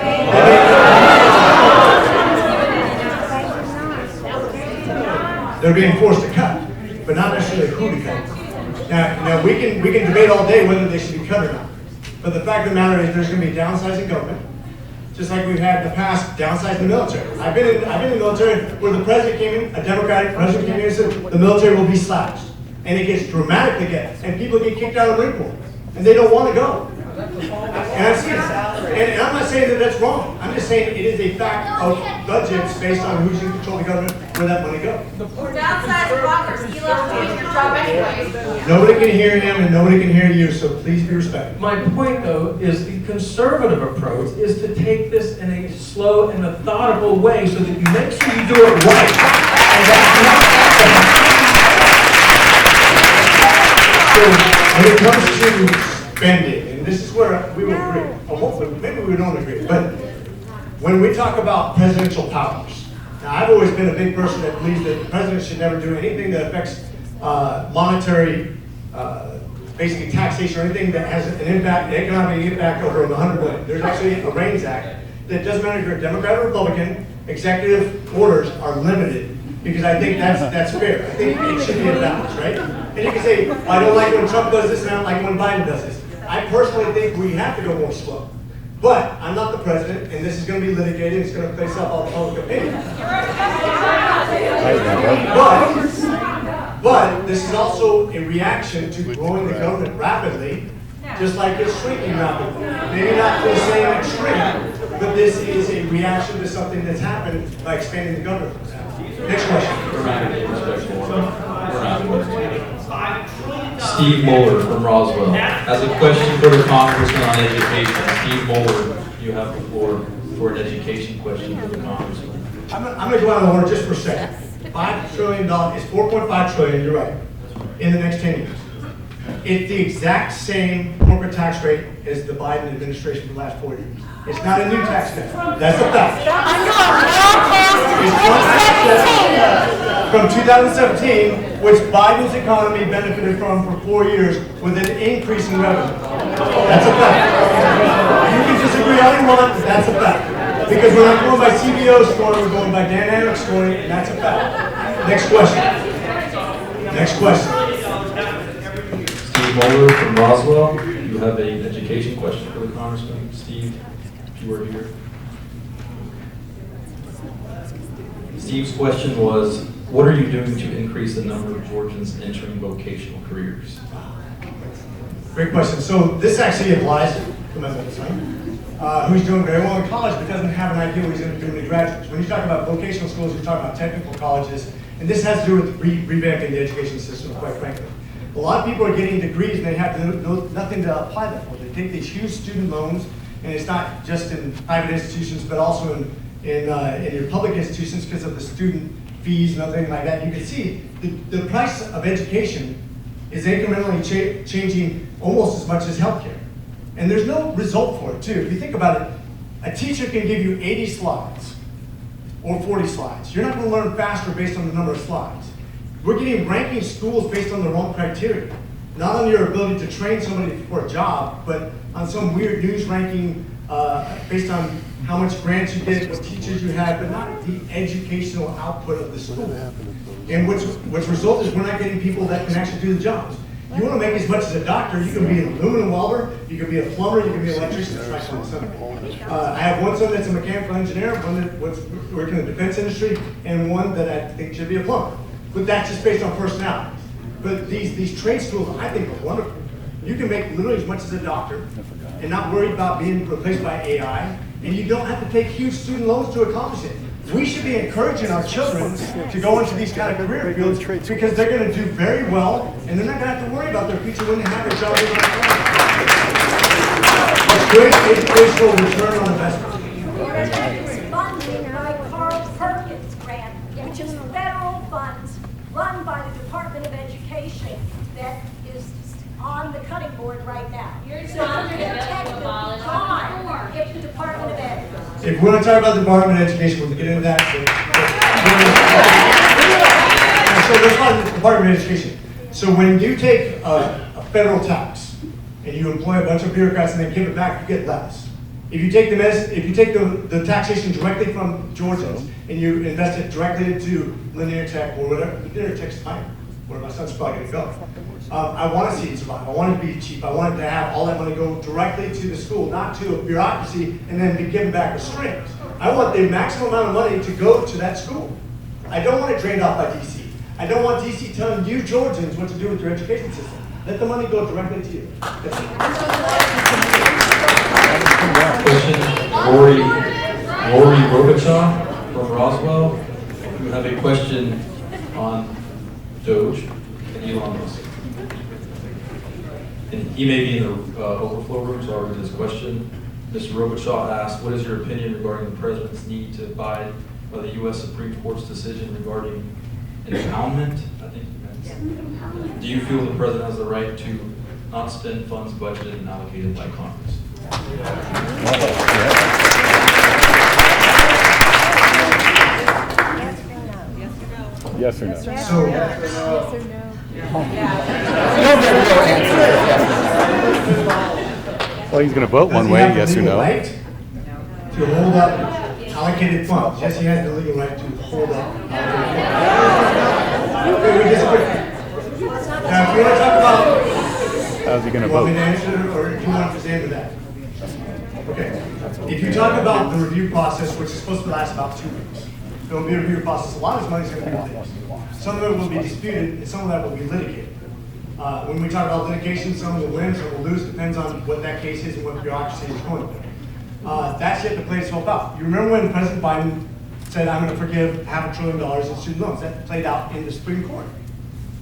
S2: They're being forced to cut, but not necessarily who to cut. Now we can debate all day whether they should be cut or not. But the fact of the matter is there's going to be downsizing government, just like we've had in the past downsizing the military. I've been in the military where the president came in, a Democratic president came in and said the military will be slashed. And it gets dramatically and people get kicked out of the Marine Corps, and they don't want to go. And I've seen it. And I'm not saying that that's wrong. I'm just saying it is a fact of budgets based on who's in control of the government, where that money goes.
S6: Downsizing blockers, he loves doing your job anyway.
S2: Nobody can hear him and nobody can hear you, so please be respectful.
S1: My point, though, is the conservative approach is to take this in a slow and methodical way so that you make sure you do it right. And that's not happening. So when it comes to spending, and this is where we will agree, or hopefully, maybe we don't agree, but when we talk about presidential powers, now I've always been a big person that believes that the president should never do anything that affects monetary, basically taxation or anything that has an impact, an economic impact over $100 billion. There's actually a REINS Act that doesn't matter if you're a Democrat or Republican, executive orders are limited because I think that's fair. I think it should be a balance, right? And you can say, I don't like when Trump does this and I don't like when Biden does this. I personally think we have to go more slow. But I'm not the president, and this is going to be litigated. It's going to face up all the public opinion. But this is also a reaction to growing the government rapidly, just like it's shrinking rapidly. Maybe not to the same extreme, but this is a reaction to something that's happened by expanding the government. Next question.
S4: Steve Muller from Roswell has a question for the Congressman on education. Steve Muller, you have the floor for an education question for the Congressman.
S2: I'm going to go out of order just for a second. $5 trillion is $4.5 trillion, you're right, in the next 10 years. It's the exact same corporate tax rate as the Biden administration for the last 4 years. It's not a new tax cut. That's a fact. From 2017, which Biden's economy benefited from for 4 years with an increase in revenue. That's a fact. You can disagree all you want, but that's a fact. Because we're not going by CBO's scoring, we're going by dynamic scoring, and that's a fact. Next question. Next question.
S4: Steve Muller from Roswell, you have an education question for the Congressman. Steve, if you were here. Steve's question was, what are you doing to increase the number of Georgians entering vocational careers?
S2: Great question. So this actually applies to my middle son, who's doing very well in college but doesn't have an idea what he's going to do when he graduates. When you talk about vocational schools, you're talking about technical colleges, and this has to do with revamping the education system, quite frankly. A lot of people are getting degrees and they have nothing to apply that for. They take these huge student loans, and it's not just in private institutions, but also in your public institutions because of the student fees and other things like that. You can see the price of education is incrementally changing almost as much as healthcare. And there's no result for it, too. If you think about it, a teacher can give you 80 slides or 40 slides. You're not going to learn faster based on the number of slides. We're getting ranking schools based on the wrong criteria. Not on your ability to train somebody for a job, but on some weird news ranking based on how much grants you get, what teachers you have, but not the educational output of the school. And what's result is we're not getting people that can actually do the jobs. You want to make as much as a doctor, you can be an aluminum welder, you can be a plumber, you can be an electrician. That's my son. I have one son that's a mechanical engineer, one that was working in the defense industry, and one that I think should be a plumber. But that's just based on personality. But these trade schools, I think, are wonderful. You can make literally as much as a doctor and not worry about being replaced by AI, and you don't have to take huge student loans to accomplish it. We should be encouraging our children to go into these kind of career fields because they're going to do very well, and they're not going to have to worry about their future when they have their job. It's great educational return on investment.
S6: It's funded by Carl Perkins grant, which is federal funds run by the Department of Education that is on the cutting board right now. So under protective time if the Department of Ed.
S2: If we're going to talk about the Department of Education, we'll get into that. So let's talk about the Department of Education. So when you take a federal tax and you employ a bunch of bureaucrats and then give it back, you get less. If you take the taxation directly from Georgians and you invest it directly into linear tech or whatever, linear tech's fine, where my son's probably going to go. I want to see it survive. I want it to be cheap. I want it to have all that money go directly to the school, not to a bureaucracy and then be given back with strings. I want the maximum amount of money to go to that school. I don't want it drained off by DC. I don't want DC telling you Georgians what to do with your education system. Let the money go directly to you. That's it.
S4: Question, Rory Robichaux from Roswell. You have a question on DOGE and Elon Musk. And he may be in the overflow room, so I'll read this question. Mr. Robichaux asked, what is your opinion regarding the president's need to abide by the U.S. Supreme Court's decision regarding impoundment? I think you meant. Do you feel the president has the right to not spend funds budgeted and allocated by Congress?
S3: Yes or no?
S2: So,
S12: Yes or no?
S3: Well, he's going to vote one way, yes or no?
S2: Right to hold up allocated funds. Yes, he has the legal right to hold up allocated funds. Okay, we disagree. Now, if you want to talk about,
S3: How's he going to
S2: you want me to
S3: vote?
S2: answer, or do you want to answer that? Okay. If you talk about the review process, which is supposed to last about 2 weeks, there will be a review process. A lot of this money is going to be released. Some of it will be disputed, and some of that will be litigated. When we talk about litigation, some will win, some will lose, depends on what that case is and what bureaucracy is going through. That's yet to play itself out. You remember when President Biden said, I'm going to forgive $500 billion in student loans? That played out in the Supreme Court.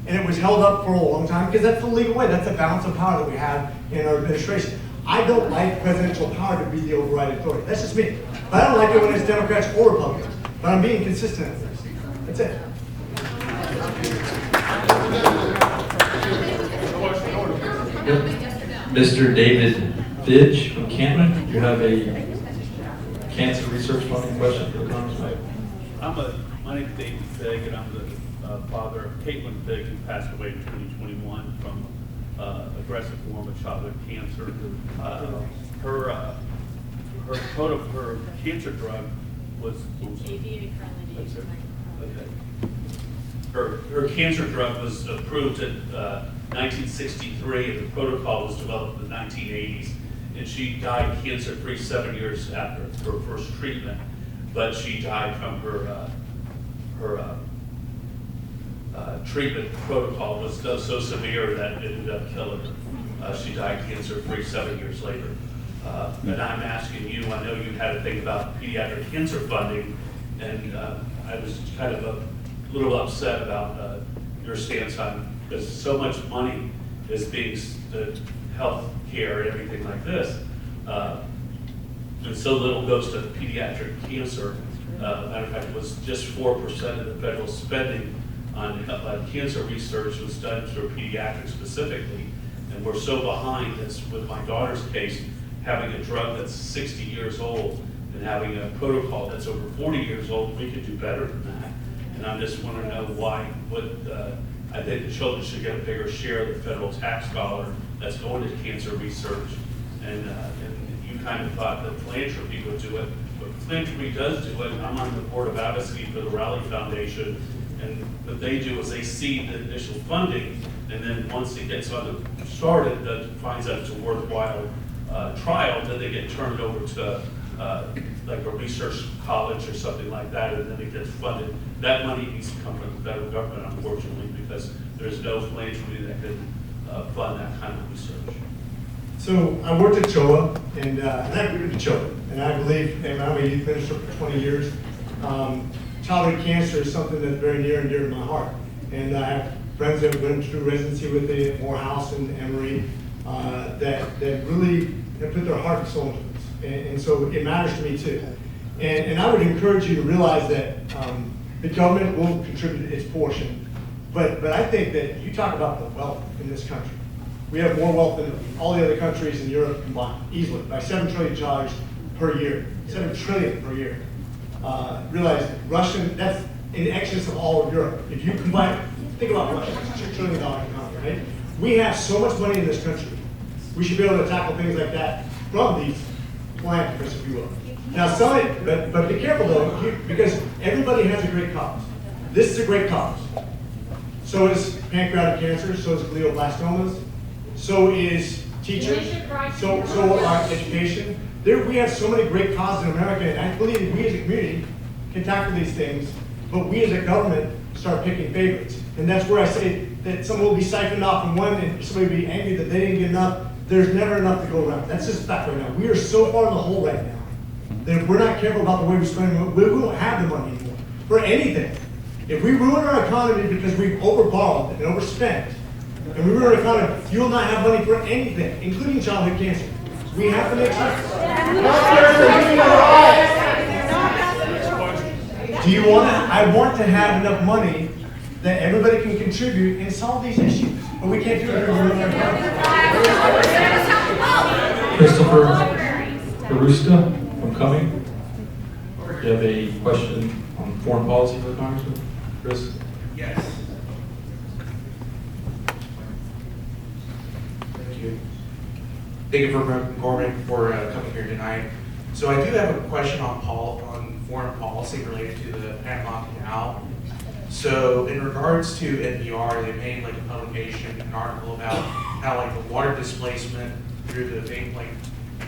S2: And it was held up for a long time because that's the legal way. That's the balance of power that we have in our administration. I don't like presidential power to be the overriding authority. That's just me. But I don't like it when it's Democrats or Republicans. But I'm being consistent with this. That's it.
S4: Mr. David Fidge from Canton, you have a cancer research funding question for the Congressman.
S14: My name is David Figg, and I'm the father of Caitlin Figg, who passed away in 2021 from aggressive form of childhood cancer. Her cancer drug was
S7: ADA friendly.
S14: Her cancer drug was approved in 1963, and the protocol was developed in the 1980s. And she died cancer-free 7 years after her first treatment, but she died from her treatment protocol was so severe that it ended up killing her. She died cancer-free 7 years later. And I'm asking you, I know you had a thing about pediatric cancer funding, and I was kind of a little upset about your stance on, because so much money is being, health care and everything like this, and so little goes to pediatric cancer. Matter of fact, it was just 4% of the federal spending on cancer research was done for pediatrics specifically, and we're so behind, as with my daughter's case, having a drug that's 60 years old and having a protocol that's over 40 years old. We could do better than that, and I just want to know why. I think the children should get a bigger share of the federal tax dollar that's going to cancer research, and you kind of thought that philanthropy would do it, but philanthropy does do it. I'm on the board of advocacy for the Raleigh Foundation, and what they do is they seed the initial funding, And then once it gets started, that finds out it's a worthwhile trial, then they get turned over to like a research college or something like that, and then it gets funded. That money needs to come from the federal government, unfortunately, because there's no philanthropy that can fund that kind of research.
S2: So I worked at CHOA, and I grew up at CHOA, and I believe, and I'm a youth minister for 20 years. Childhood cancer is something that's very near and dear to my heart. And I have friends that went through residency with me at Morehouse and Emory that really have put their heart and soul into this. And so it matters to me too. And I would encourage you to realize that the government will contribute its portion. But I think that you talk about the wealth in this country. We have more wealth than all the other countries in Europe combined, easily, by $7 trillion per year. $7 trillion per year. Realize Russian, that's in excess of all of Europe. If you combine, think about Russia, it's a $2 trillion economy, right? We have so much money in this country. We should be able to tackle things like that from these philanthropists, if you will. Now, but be careful though, because everybody has a great cause. This is a great cause. So is pancreatic cancer, so is glioblastomas, so is teachers, so our education. We have so many great causes in America, and I believe we as a community can tackle these things, but we as a government start picking favorites. And that's where I say that someone will be siphoned off from one and somebody will be angry that they didn't get enough. There's never enough to go around. That's just a fact right now. We are so far in the hole right now that if we're not careful about the way we spend it, we won't have the money anymore for anything. If we ruin our economy because we've overborrowed and overspent, and we ruin our economy, you will not have money for anything, including childhood cancer. We have to make sure. Do you want to? I want to have enough money that everybody can contribute and solve these issues. But we can't do it.
S4: Christopher Caruso from Cumming. Do you have a question on foreign policy for the Congressman? Chris?
S15: Yes. Thank you. Thank you for McCormick for coming here tonight. So I do have a question on foreign policy related to the Panama Canal. So in regards to NPR, they made like a publication, an article about how like the water displacement through the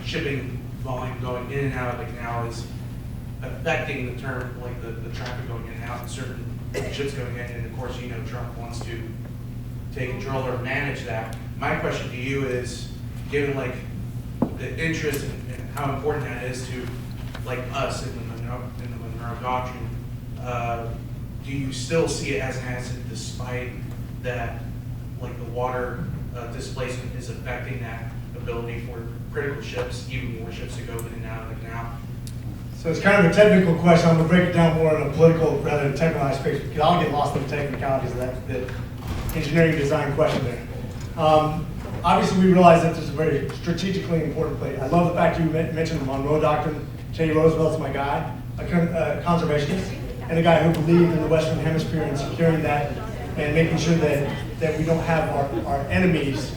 S15: shipping volume going in and out of the canal is affecting the traffic going in and out, and certain ships going in. And of course, Trump wants to take control or manage that. My question to you is, given like the interest and how important that is to like us in the Monroe Doctrine, do you still see it as an asset despite that like the water displacement is affecting that ability for critical ships, even more ships to go in and out of the canal?
S2: So it's kind of a technical question. I'm going to break it down more in a political rather than technical space, because I'll get lost in the technicalities of that engineering design question there. Obviously, we realize that this is a very strategically important place. I love the fact you mentioned the Monroe Doctrine. Teddy Roosevelt's my guy, a conservationist, and a guy who believed in the Western Hemisphere and securing that and making sure that we don't have our enemies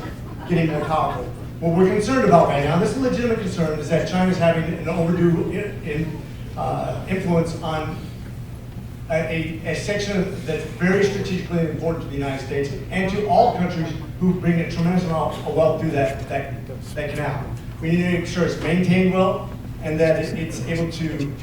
S2: getting more powerful. What we're concerned about right now, this is a legitimate concern, is that China's having an overdue influence on a section that's very strategically important to the United States and to all countries who bring a tremendous amount of wealth through that canal. We need to make sure it's maintained well and that it's able to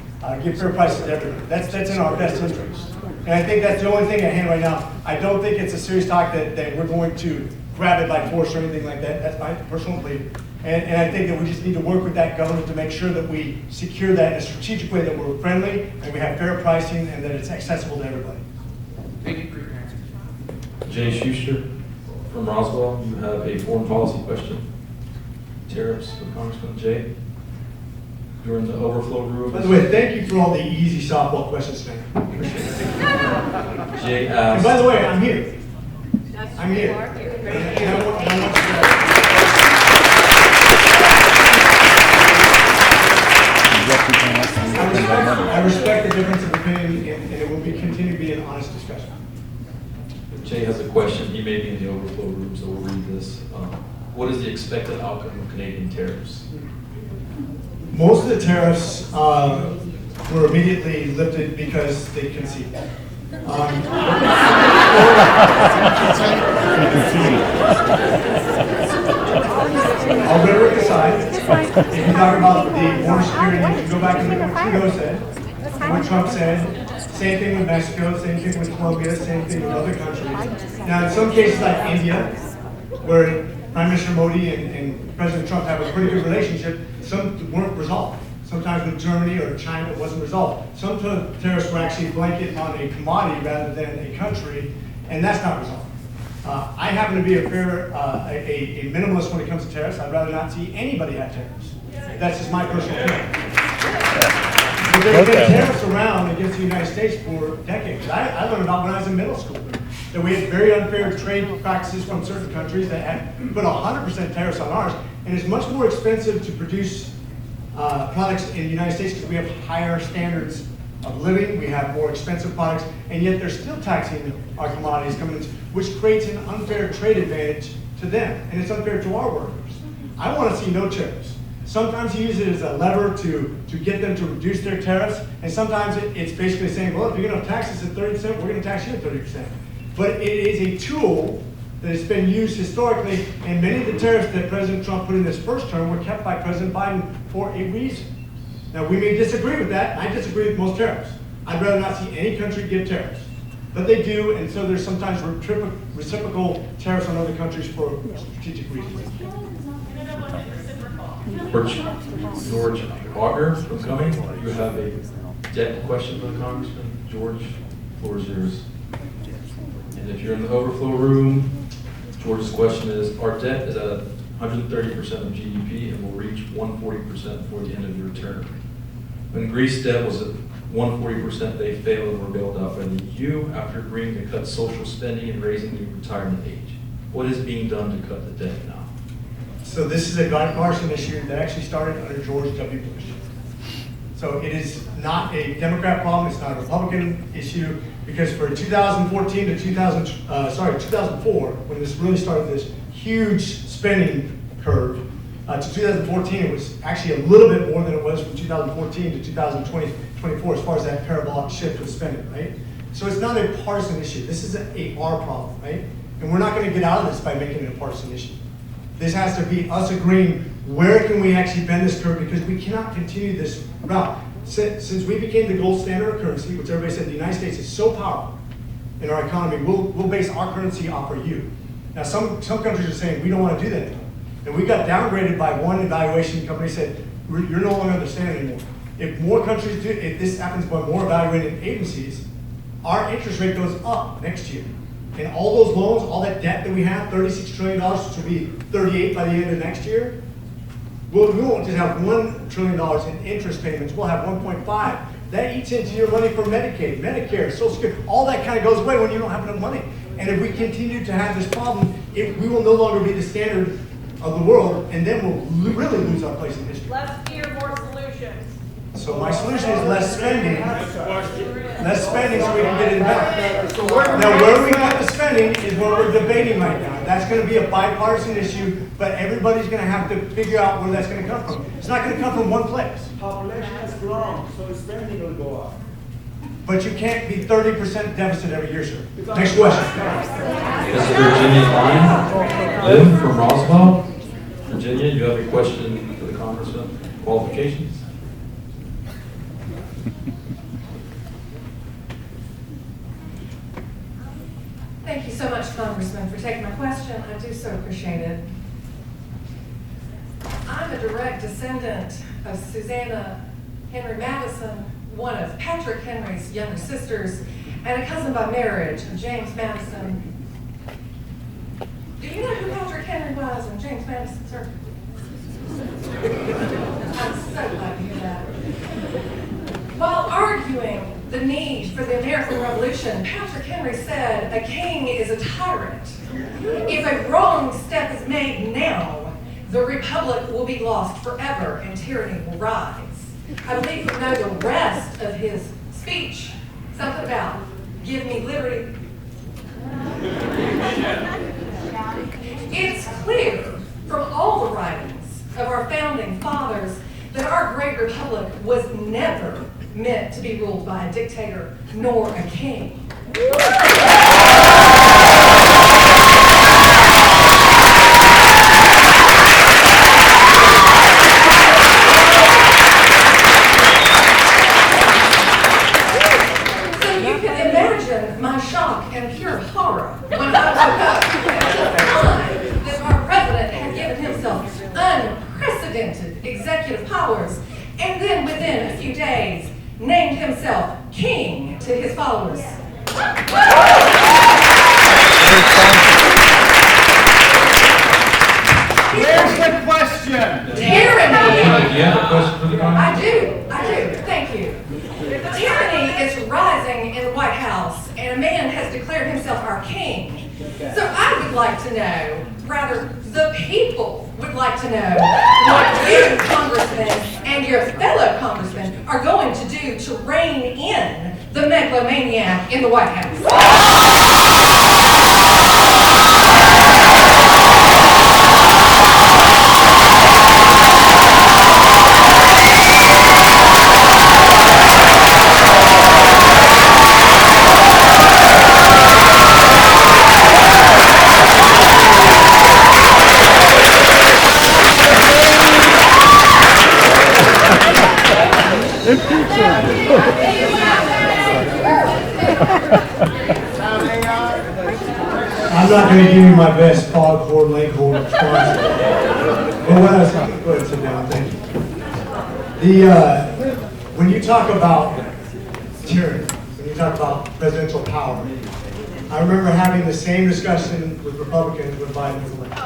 S2: give fair prices to everyone. That's in our best interest. And I think that's the only thing at hand right now. I don't think it's a serious talk that we're going to grab it by force or anything like that. That's my personal belief. And I think that we just need to work with that government to make sure that we secure that in a strategic way, that we're friendly and we have fair pricing and that it's accessible to everybody.
S15: Thank you for your answer.
S4: Jay Schuster from Roswell, you have a foreign policy question. Tariffs for Congressman Jay. You're in the overflow room.
S2: By the way, thank you for all the easy softball questions, man. Appreciate it.
S4: Jay asked.
S2: And by the way, I'm here. I'm here. And I want to I respect the difference of opinion, and it will continue to be an honest discussion.
S4: Jay has a question. He may be in the overflow room, so we'll read this. What is the expected outcome of Canadian tariffs?
S2: Most of the tariffs were immediately lifted because they conceded. All rhetoric aside, if you talk about the border security, you can go back and look at what Trudeau said, what Trump said, same thing with Mexico, same thing with Colombia, same thing with other countries. Now, in some cases like India, where Prime Minister Modi and President Trump have a pretty good relationship, some weren't resolved. Sometimes with Germany or China, it wasn't resolved. Some tariffs were actually blanket on a commodity rather than a country, and that's not resolved. I happen to be a minimalist when it comes to tariffs. I'd rather not see anybody have tariffs. That's just my personal opinion. But there's been tariffs around against the United States for decades. I learned about when I was in middle school that we had very unfair trade practices from certain countries that had put 100% tariffs on ours, and it's much more expensive to produce products in the United States because we have higher standards of living, we have more expensive products, and yet they're still taxing our commodities coming in, which creates an unfair trade advantage to them, and it's unfair to our workers. I want to see no tariffs. Sometimes you use it as a lever to get them to reduce their tariffs, and sometimes it's basically saying, well, if you're going to tax us at 30%, we're going to tax you at 30%. But it is a tool that has been used historically, and many of the tariffs that President Trump put in his first term were kept by President Biden for a reason. Now, we may disagree with that. I disagree with most tariffs. I'd rather not see any country give tariffs. But they do, and so there's sometimes reciprocal tariffs on other countries for strategic reasons.
S4: George Auger from Cumming, you have a debt question for the Congressman. George, floor is yours. And if you're in the overflow room, George's question is, our debt is at 130% of GDP and will reach 140% before the end of your term. When Greece's debt was at 140%, they failed and were bailed out by the EU after agreeing to cut social spending and raising the retirement age. What is being done to cut the debt now?
S2: So this is a bipartisan issue that actually started under George W. Bush. So it is not a Democrat problem, it's not a Republican issue, because for 2014 to 2004, when this really started this huge spending curve, to 2014 it was actually a little bit more than it was from 2014 to 2024 as far as that parabolic shift with spending, right? So it's not a partisan issue. This is our problem, right? And we're not going to get out of this by making it a partisan issue. This has to be us agreeing where can we actually bend this curve, because we cannot continue this route. Since we became the gold standard of currency, which everybody said the United States is so powerful in our economy, we'll base our currency off of you. Now some countries are saying we don't want to do that anymore. And we got downgraded by one evaluation company said, you're no longer the standard anymore. If more countries do, if this happens by more evaluating agencies, our interest rate goes up next year. And all those loans, all that debt that we have, $36 trillion, which will be 38 by the end of next year, we won't just have $1 trillion in interest payments, we'll have 1.5. That eats into your money for Medicaid, Medicare, Social Security, all that kind of goes away when you don't have enough money. And if we continue to have this problem, we will no longer be the standard of the world, and then we'll really lose our place in history.
S6: Less fear, more solutions.
S2: So my solution is less spending. Less spending so we can get it back. Now where we got the spending is what we're debating right now. That's going to be a bipartisan issue, but everybody's going to have to figure out where that's going to come from. It's not going to come from one place.
S9: Population has grown, so spending will go up.
S2: But you can't be 30% deficit every year, sir. Next question.
S4: This is Virginia Line. Liv from Roswell. Virginia, you have a question for the Congressman. Qualifications?
S16: Thank you so much, Congressman, for taking my question. I do so appreciate it. I'm a direct descendant of Susanna Henry Madison, one of Patrick Henry's younger sisters, and a cousin by marriage of James Madison. Do you know who Patrick Henry was and James Madison, sir? I'm so glad to hear that. While arguing the need for the American Revolution, Patrick Henry said, "A king is a tyrant. If a wrong step is made now, the republic will be lost forever and tyranny will rise." I believe you know the rest of his speech. Something about, "Give me liberty." It's clear from all the writings of our founding fathers that our great republic was never meant to be ruled by a dictator nor a king. unprecedented executive powers, and then within a few days, named himself king to his followers.
S17: Here's the question.
S16: Tyranny.
S4: Do you have a question for the Congressman?
S16: I do, thank you. Tyranny is rising in the White House, and a man has declared himself our king. So I would like to know, rather, the people would like to know what you, Congressman, and your fellow congressmen are going to do to rein in the megalomaniac in the White House.
S2: I'm not going to give you my best foghorn leghorn response. But what else? Go ahead, sit down. Thank you. When you talk about tyranny, when you talk about presidential power, I remember having the same discussion with Republicans when Biden was elected.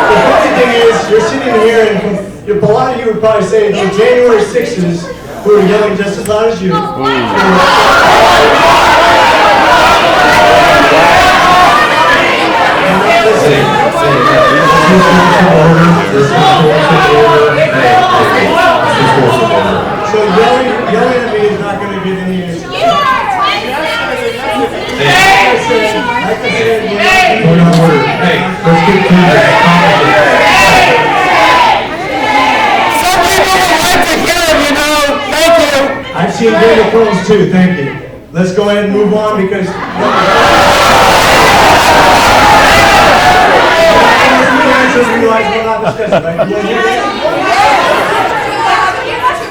S2: The funny thing is, you're sitting here and a lot of you would probably say those January 6s who were yelling just as loud as you. So yelling at me is not going to get any answers.
S4: Let's get to the
S2: I've seen Game of Thrones too, thank you. Let's go ahead and move on because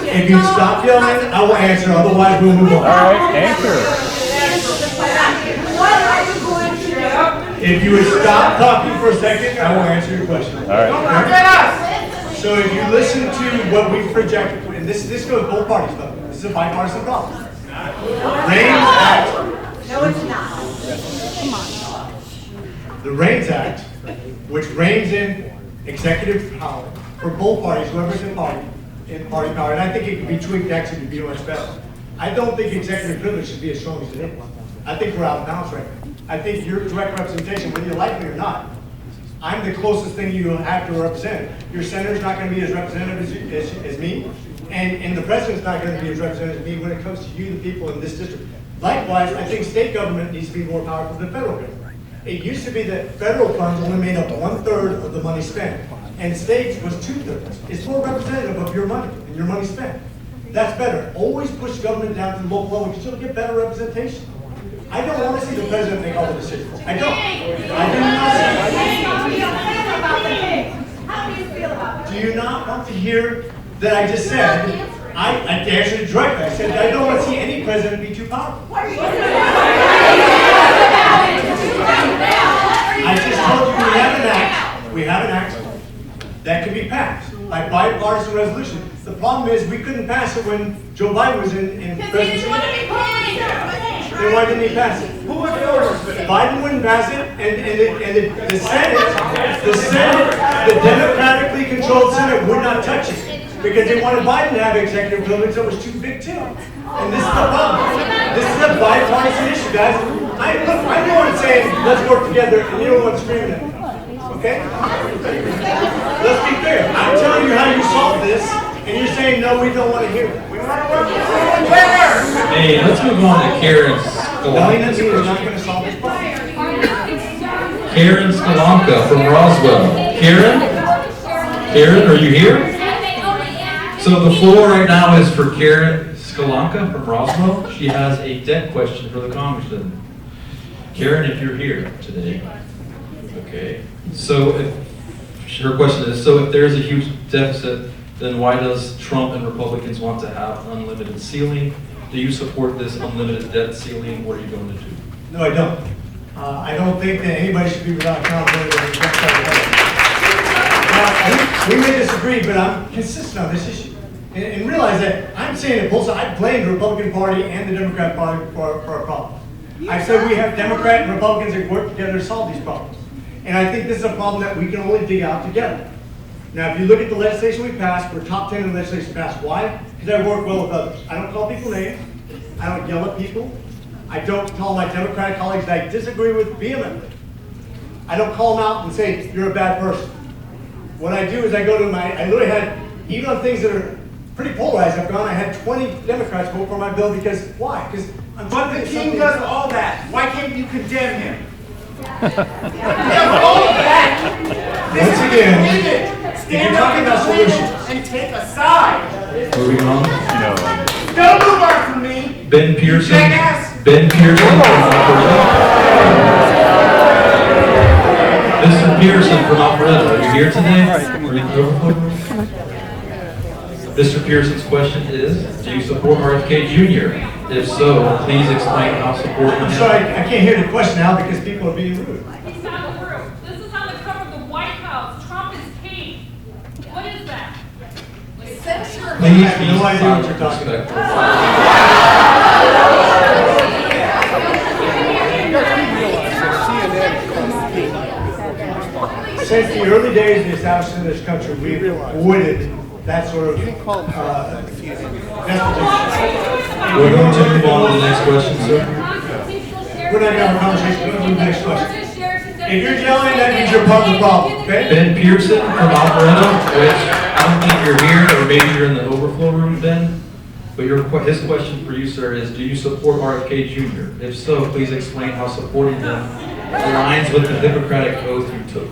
S2: if you stop yelling, I will answer, otherwise we'll move on.
S3: All right, answer.
S2: If you would stop talking for a second, I will answer your question.
S3: All right.
S2: So if you listen to what we've projected, and this goes both parties though, this is a bipartisan problem. REINS Act.
S6: No, it's not.
S2: The REINS Act, which reins in executive power for both parties, whoever's in party power, and I think it can be tweaked actually to be much better. I don't think executive privilege should be as strong as it is. I think we're out of bounds right now. I think your direct representation, whether you like me or not, I'm the closest thing you have to represent. Your senator's not going to be as representative as me, and the president's not going to be as representative as me when it comes to you, the people in this district. Likewise, I think state government needs to be more powerful than federal government. It used to be that federal funds only made up 1/3 of the money spent, and states was 2/3. It's more representative of your money and your money spent. That's better. Always push government down to the local level because you'll get better representation. I don't want to see the president make all the decisions. I don't. I do not.
S6: How do you feel about it?
S2: Do you not want to hear that I just said? I answered it directly. I said I don't want to see any president be too powerful. I just told you we have an act that can be passed by bipartisan resolution. The problem is we couldn't pass it when Joe Biden was in presidency. Then why didn't he pass it? Who would force it? Biden wouldn't pass it, and the Senate, the democratically controlled Senate would not touch it because they wanted Biden to have executive privilege that was too big too. And this is the problem. This is a bipartisan issue, guys. I know what I'm saying. Let's work together, and you know what's screaming at me. Okay? Let's be fair. I'm telling you how you solve this, and you're saying no, we don't want to hear it. We want to work together.
S4: Hey, let's move on to Karen
S2: Yelling at me is
S4: Skalanka.
S2: not going to solve this problem.
S4: Karen Skalanka from Roswell. Karen, are you here? So the floor right now is for Karen Skalanka from Roswell. She has a debt question for the Congressman. Karen, if you're here today. Okay. So her question is, so if there's a huge deficit, then why does Trump and Republicans want to have unlimited ceiling? Do you support this unlimited debt ceiling? What are you going to do?
S2: No, I don't. I don't think that anybody should be without accountability. Now, we may disagree, but I'm consistent on this issue. And realize that I'm saying that both sides, I blame the Republican Party and the Democrat Party for our problems. I said we have Democrat and Republicans that work together to solve these problems. And I think this is a problem that we can only dig out together. Now, if you look at the legislation we passed, we're top 10 in the legislation passed. Why? Because I work well with others. I don't call people names. I don't yell at people. I don't tell my Democratic colleagues that I disagree with vehemently. I don't call them out and say, you're a bad person. What I do is I go to I literally had, even on things that are pretty polarized, I had 20 Democrats vote for my bill because, why? Because I'm
S17: But the king does all that. Why can't you condemn him?
S2: Once again,
S17: Stand up in the solutions and take a side.
S4: Moving on.
S17: Don't move on from me.
S4: Ben Pearson.
S17: Jackass.
S4: Ben Pearson from Alpharetta. Mr. Pearson from Alpharetta, are you here today? Mr. Pearson's question is, do you support RFK Jr.? If so, please explain how support him.
S2: I'm sorry, I can't hear the question now because people are being rude.
S18: He's not rude. This is on the cover of the White House. Trump is king. What is that? Censure.
S2: Please, I have no idea what you're talking about. Since the early days of the establishment of this country, we've avoided that sort of
S4: We're going to move on to the next question, sir.
S2: We're not going to have a conversation. We're going to move to the next question. If you're yelling, that means you're part of the problem, okay?
S4: Ben Pearson from Alpharetta, which I don't think you're here, or maybe you're in the overflow room, Ben. But his question for you, sir, is do you support RFK Jr.? If so, please explain how supporting him aligns with the Hippocratic oath you took.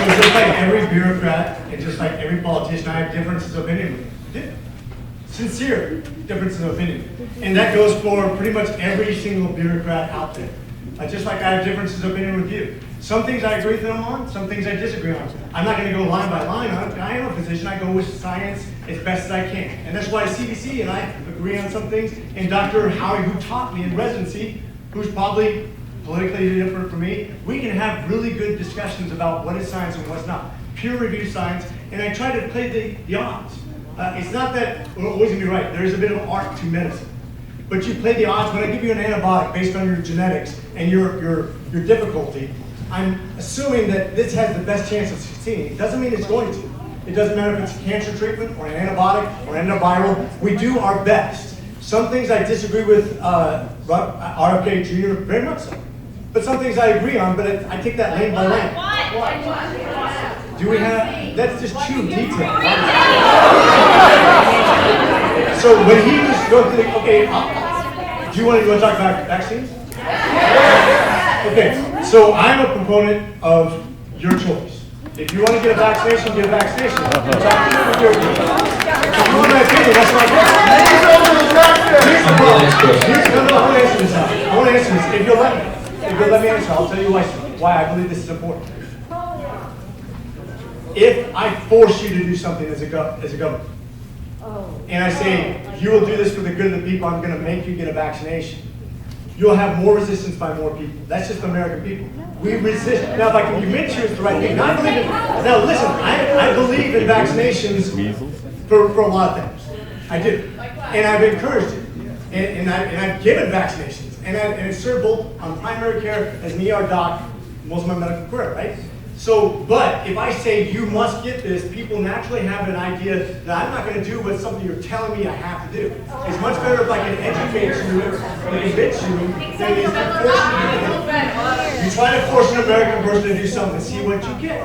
S2: So just like every bureaucrat and just like every politician, I have differences of opinion. Sincere differences of opinion. And that goes for pretty much every single bureaucrat out there. Just like I have differences of opinion with you. Some things I agree with them on, some things I disagree on. I'm not going to go line by line on it. I am a physician. I go with science as best as I can. And that's why CDC and I agree on some things. And Dr. Howie, who taught me in residency, who's probably politically different from me, we can have really good discussions about what is science and what's not. Peer review science, and I try to play the odds. It's not that we're always going to be right. There's a bit of art to medicine. But you play the odds. When I give you an antibiotic based on your genetics and your difficulty, I'm assuming that this has the best chance of succeeding. It doesn't mean it's going to. It doesn't matter if it's a cancer treatment or an antibiotic or an antiviral. We do our best. Some things I disagree with RFK Jr. very much so. But some things I agree on, but I take that lane by lane.
S18: What?
S2: Do we have, that's just too detailed. So when he was going through the, okay, do you want to talk about vaccines? Okay, so I'm a proponent of your choice. If you want to get a vaccination, get a vaccination. If you want my opinion, that's my opinion. Here's the problem. I want to answer this out. I want to answer this. If you'll let me answer, I'll tell you why I believe this is important. If I force you to do something as a government, and I say, you will do this for the good of the people, I'm going to make you get a vaccination, you'll have more resistance by more people. That's just American people. We resist. Now, if I can convince you it's the right thing, now listen, I believe in vaccinations for a lot of things. I do. And I've encouraged it. And I've given vaccinations. And I served both on primary care as an ER doc most of my medical career, right? So, but if I say you must get this, people naturally have an idea that I'm not going to do what something you're telling me I have to do. It's much better if I can educate you and convince you than it is to force you to do it. You try to force an American person to do something and see what you get.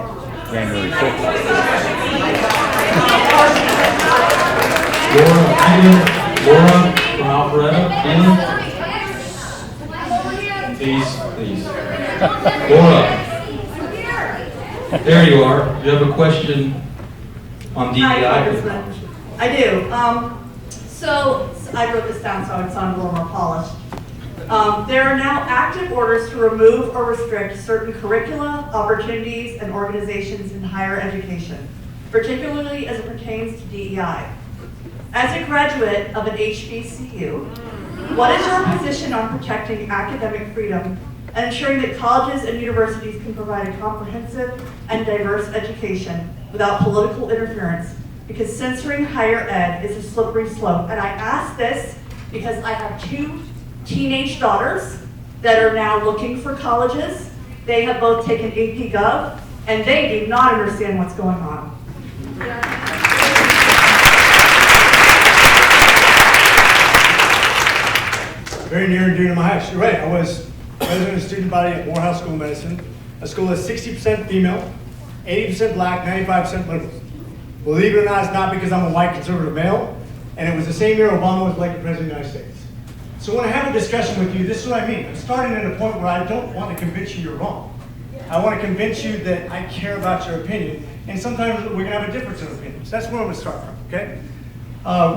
S3: January 6th.
S4: Laura from Alpharetta, please. Laura. There you are. You have a question on DEI?
S19: Hi, Congressman. I do. So I wrote this down so it sounded a little more polished. There are now active orders to remove or restrict certain curricula, opportunities, and organizations in higher education. particularly as it pertains to DEI. As a graduate of an HBCU, what is your position on protecting academic freedom and ensuring that colleges and universities can provide a comprehensive and diverse education without political interference? Because censoring higher ed is a slippery slope. And I ask this because I have 2 teenage daughters that are now looking for colleges. They have both taken AP Gov, and they do not understand what's going on.
S2: Very near and dear to my heart. You're right. I was president of the student body at Morehouse School of Medicine, a school that's 60% female, 80% black, 95% liberals. Believe it or not, it's not because I'm a white conservative male, and it was the same year Obama was elected president of the United States. So when I have a discussion with you, this is what I mean. I'm starting at a point where I don't want to convince you you're wrong. I want to convince you that I care about your opinion, and sometimes we're going to have a difference in opinions. That's where I'm going to start from, okay?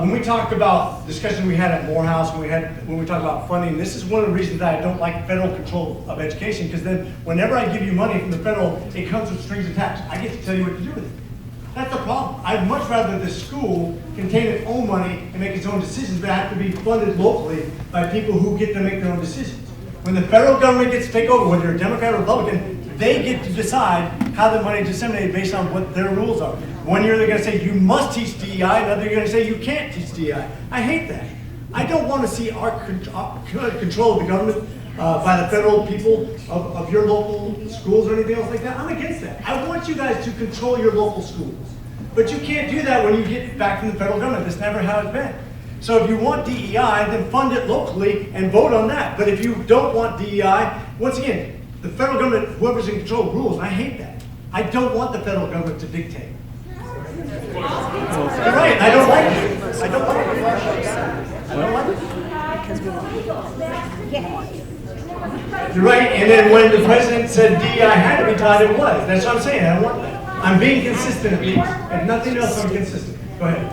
S2: When we talked about discussion we had at Morehouse, when we talked about funding, this is one of the reasons that I don't like federal control of education, because then whenever I give you money from the federal, it comes with strings attached. I get to tell you what to do with it. That's the problem. I'd much rather the school contain its own money and make its own decisions, but have to be funded locally by people who get to make their own decisions. When the federal government gets to take over, whether you're a Democrat or Republican, they get to decide how the money is disseminated based on what their rules are. One year they're going to say you must teach DEI, another you're going to say you can't teach DEI. I hate that. I don't want to see our control of the government by the federal people of your local schools or anything else like that. I'm against that. I want you guys to control your local schools. But you can't do that when you get back from the federal government. That's never how it's been. So if you want DEI, then fund it locally and vote on that. But if you don't want DEI, once again, the federal government, whoever's in control of rules, I hate that. I don't want the federal government to dictate. You're right, I don't like it. I don't like it. I don't like it. You're right, and then when the president said DEI had to be taught, it was. That's what I'm saying, I don't want that. I'm being consistent at least, and nothing else, I'm consistent. Go ahead.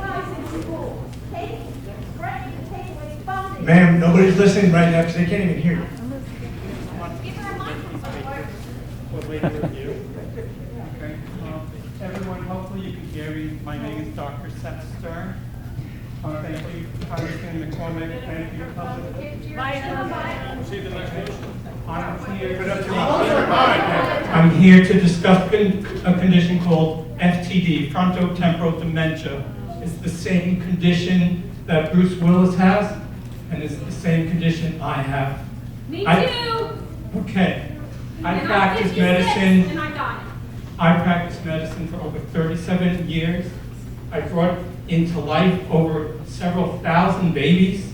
S2: Ma'am, nobody's listening right now because they can't even hear you.
S20: Everyone, hopefully you can hear me. My name is Dr. Seth Stern. Thank you, Congressman McCormick. Thank you, I'm here to discuss a condition called FTD, frontotemporal dementia. It's the same condition that Bruce Willis has, and it's the same condition I have.
S18: Me too.
S20: Okay. I
S18: And
S20: practice
S18: 56,
S20: medicine.
S18: and I got it.
S20: I practiced medicine for over 37 years. I brought into life over several thousand babies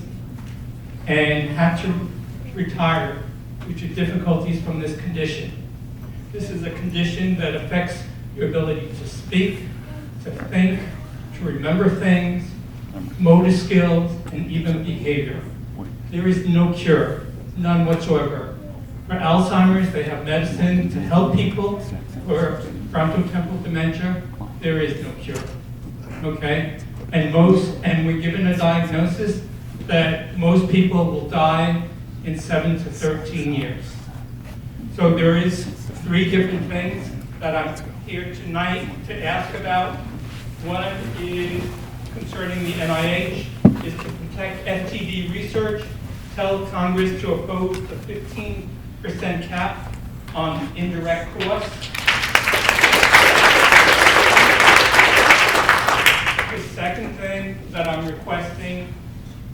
S20: and had to retire due to difficulties from this condition. This is a condition that affects your ability to speak, to think, to remember things, motor skills, and even behavior. There is no cure, none whatsoever. For Alzheimer's, they have medicine to help people. For frontotemporal dementia, there is no cure. Okay? And we're given a diagnosis that most people will die in 7 to 13 years. So there is 3 different things that I'm here tonight to ask about. One is concerning the NIH, is to protect FTD research, tell Congress to oppose the 15% cap on indirect costs. The second thing that I'm requesting,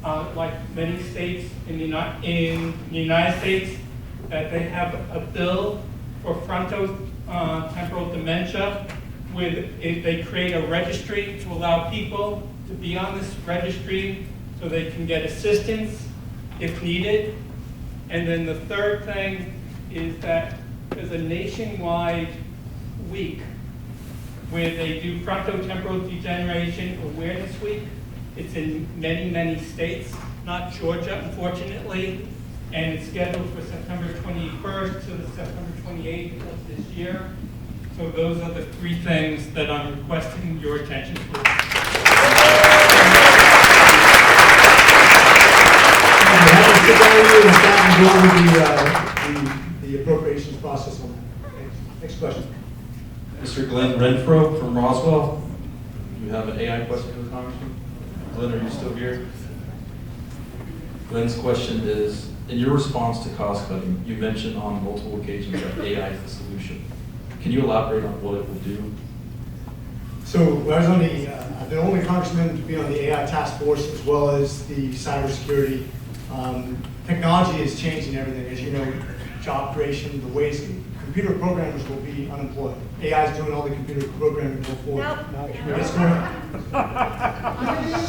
S20: like many states in the United States, that they have a bill for frontotemporal dementia, if they create a registry to allow people to be on this registry so they can get assistance if needed. And then the third thing is that there's a nationwide week where they do frontotemporal degeneration awareness week. It's in many, many states, not Georgia, unfortunately, and it's scheduled for September 21st to the September 28th of this year. So those are the 3 things that I'm requesting your attention to.
S2: The appropriations process on that. Next question.
S4: Mr. Glenn Renfro from Roswell. You have an AI question for the Congressman? Glenn, are you still here? Glenn's question is, in your response to cost cutting, you mentioned on multiple occasions that AI is the solution. Can you elaborate on what it will do?
S2: So I was on the only congressman to be on the AI task force as well as the cybersecurity. Technology is changing everything. As you know, job creation, the ways computer programmers will be unemployed. AI is doing all the computer programming going forward. It's going.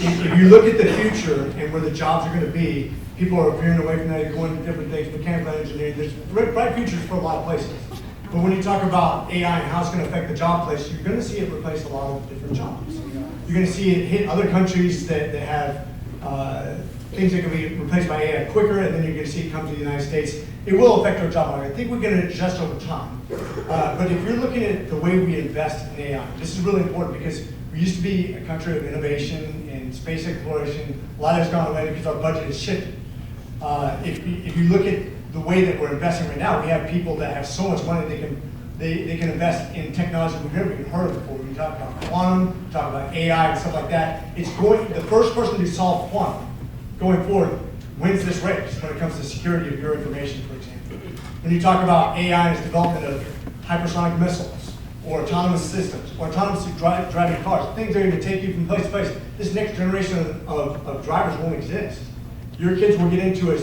S2: If you look at the future and where the jobs are going to be, people are veering away from that, going to different things, mechanical engineering. There's bright futures for a lot of places. But when you talk about AI and how it's going to affect the job place, you're going to see it replace a lot of different jobs. You're going to see it hit other countries that have things that can be replaced by AI quicker, and then you're going to see it come to the United States. It will affect our job market. I think we're going to adjust over time. But if you're looking at the way we invest in AI, this is really important because we used to be a country of innovation and space exploration. A lot of it's gone away because our budget has shifted. If you look at the way that we're investing right now, we have people that have so much money they can invest in technology we've never even heard of before. We talk about quantum, talk about AI and stuff like that. The first person to solve quantum going forward wins this race when it comes to security of your information, for example. When you talk about AI and its development of hypersonic missiles, or autonomous systems, or autonomously driving cars, things that are going to take you from place to place, this next generation of drivers won't exist. Your kids will get into a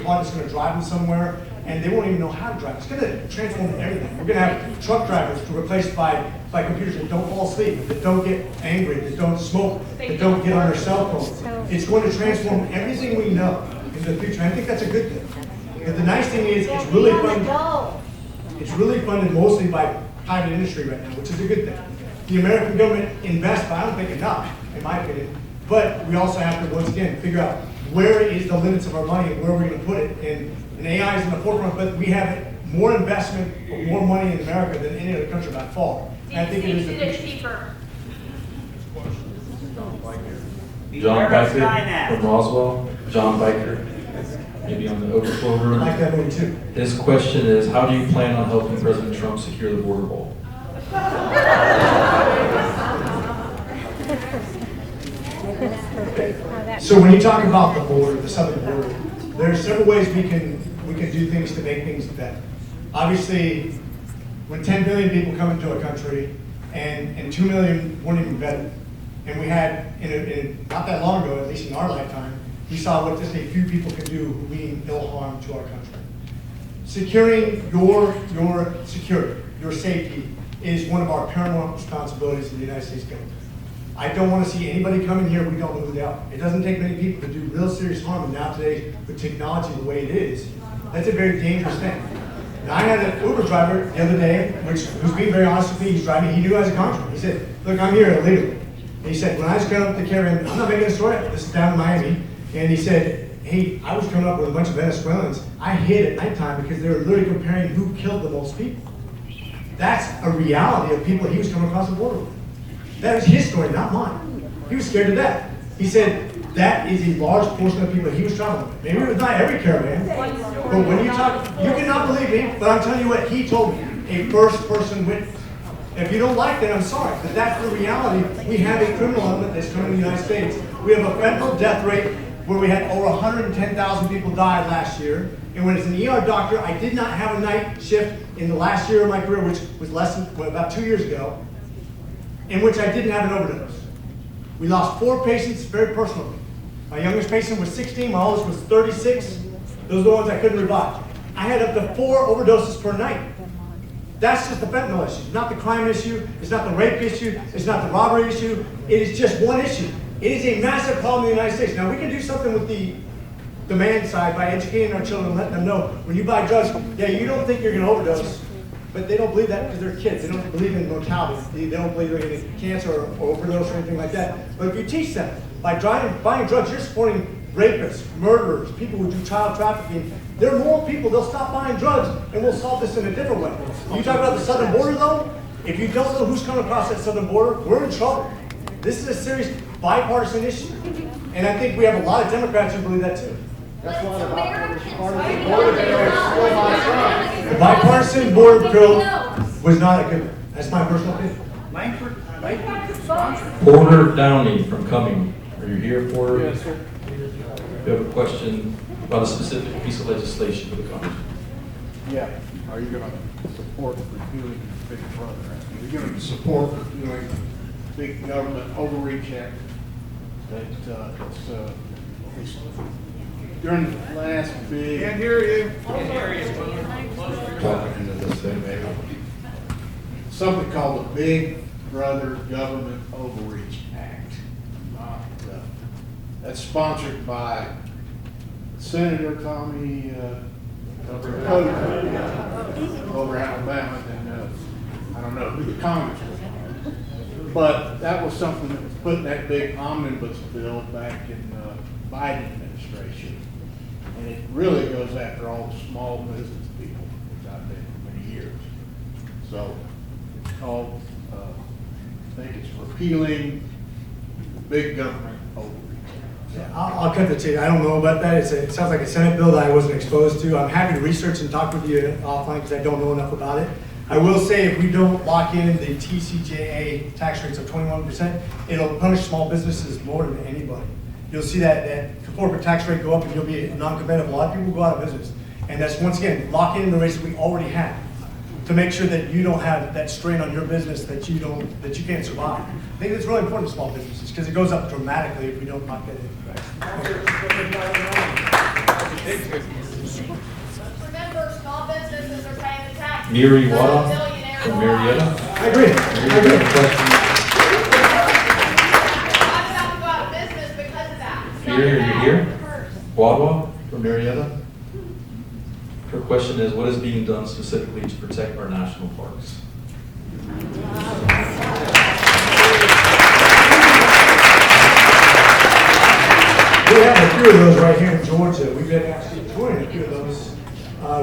S2: car that's going to drive them somewhere, and they won't even know how to drive. It's going to transform everything. We're going to have truck drivers replaced by computers that don't fall asleep, that don't get angry, that don't smoke, that don't get on their cell phones. It's going to transform everything we know into the future. I think that's a good thing. But the nice thing is it's really funded. It's really funded mostly by private industry right now, which is a good thing. The American government invests, but I don't think enough, in my opinion. But we also have to, once again, figure out where is the limits of our money and where we're going to put it. And AI is in the forefront, but we have more investment, more money in America than any other country by far. And I think it is the future.
S18: cheaper.
S4: John Biker from Roswell. John Biker, maybe on the overflow room.
S2: I like that one too.
S4: His question is, how do you plan on helping President Trump secure the border wall?
S2: So when you talk about the border, the southern border, there are several ways we can do things to make things better. Obviously, when 10 billion people come into a country and 2 million weren't even vetted, and we had, not that long ago, at least in our lifetime, we saw what just a few people can do who mean no harm to our country. Securing your security, your safety, is one of our paramount responsibilities in the United States government. I don't want to see anybody come in here we don't know who they are. It doesn't take many people to do real serious harm, and now today, with technology the way it is, that's a very dangerous thing. Now, I had an Uber driver the other day, who's being very honest with me. He's driving, he knew I was a contractor. He said, look, I'm here illegally. And he said, when I was coming up to Caribbean, I'm not making a story up, this is down in Miami, and he said, hey, I was coming up with a bunch of Venezuelans. I hid at nighttime because they were literally comparing who killed the most people. That's a reality of people he was coming across the border with. That was his story, not mine. He was scared to death. He said that is a large portion of people he was traveling with. Maybe it was not every caravan, but when you talk, you cannot believe me, but I'm telling you what he told me, a first-person witness. If you don't like that, I'm sorry, but that's the reality. We have a criminal element that's coming to the United States. We have a fentanyl death rate where we had over 110,000 people died last year. And when it's an ER doctor, I did not have a night shift in the last year of my career, which was less than, about 2 years ago, in which I didn't have an overdose. We lost 4 patients very personally. My youngest patient was 16, my oldest was 36. Those are the ones I couldn't revive. I had up to 4 overdoses per night. That's just the fentanyl issue, not the crime issue, it's not the rape issue, it's not the robbery issue, it is just one issue. It is a massive problem in the United States. Now we can do something with the demand side by educating our children and letting them know, when you buy drugs, yeah, you don't think you're gonna overdose, but they don't believe that because they're kids. They don't believe in mortality. They don't believe they're going to get cancer or overdose or anything like that. But if you teach them, by buying drugs, you're supporting rapists, murderers, people who do child trafficking. They're moral people. They'll stop buying drugs, and we'll solve this in a different way. You talk about the southern border, though? If you don't know who's coming across that southern border, we're in trouble. This is a serious bipartisan issue. And I think we have a lot of Democrats who believe that, too.
S10: That's why the
S2: The bipartisan border bill was not a good one. That's my personal opinion.
S9: Langford
S4: Porter Downey from Cumming. Are you here, Porter?
S21: Yes, sir.
S4: You have a question about a specific piece of legislation for the Congress?
S21: Yeah. Are you going to support repealing Big Brother? Are you going to support repealing big government overreach act that's during the last big... Can't hear you. Talking into this thing, maybe. Something called the Big Brother Government Overreach Act. That's sponsored by Senator Tommy over Alabama, and I don't know who the Congressman was. But that was something that was put in that big omnibus bill back in the Biden administration. And it really goes after all the small business people, which I've been for many years. So it's called, I think it's repealing big government overreach.
S2: Yeah, I'll cut the chain. I don't know about that. It sounds like a Senate bill that I wasn't exposed to. I'm happy to research and talk with you offline because I don't know enough about it. I will say if we don't lock in the TCJA tax rates of 21%, it'll punish small businesses more than anybody. You'll see that corporate tax rate go up and you'll be non-competitive. A lot of people go out of business. And that's, once again, locking in the rates that we already have to make sure that you don't have that strain on your business that you can't survive. I think it's really important to small businesses because it goes up dramatically if we don't lock that in.
S3: Remember, small businesses are paying the tax.
S4: Miri Wada from Marietta.
S2: I agree. I agree.
S3: I'm about to go out of business because of that.
S4: Miri, are you here? Wadwa from Marietta. Her question is, what is being done specifically to protect our national parks?
S2: We have a few of those right here in Georgia. We've been actually touring a few of those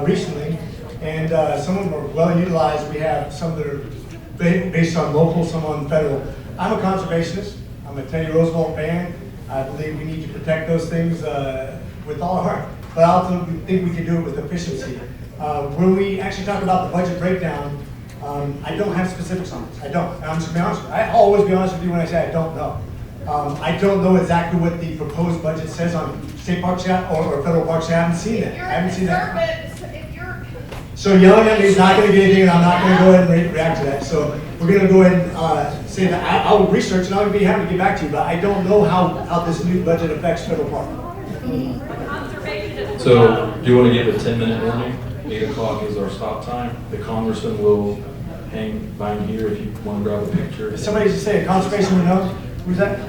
S2: recently, and some of them are well utilized. We have some that are based on local, some on federal. I'm a conservationist. I'm a Teddy Roosevelt fan. I believe we need to protect those things with all our heart. But I also think we can do it with efficiency. When we actually talk about the budget breakdown, I don't have specifics on this. I don't. And I'm just going to be honest with you. I'll always be honest with you when I say I don't know. I don't know exactly what the proposed budget says on state parks yet or federal parks. I haven't seen it. I haven't seen that. So yelling at me is not going to get anything, and I'm not going to go ahead and react to that. So we're going to go ahead and say that I'll research and I'll be happy to get back to you. But I don't know how this new budget affects federal parks.
S4: So, do you want to give a 10-minute warning? 8 o'clock is our stop time. The Congressman will hang behind here if you want to grab a picture.
S2: Somebody just say a conservation would know. Who's that?
S18: A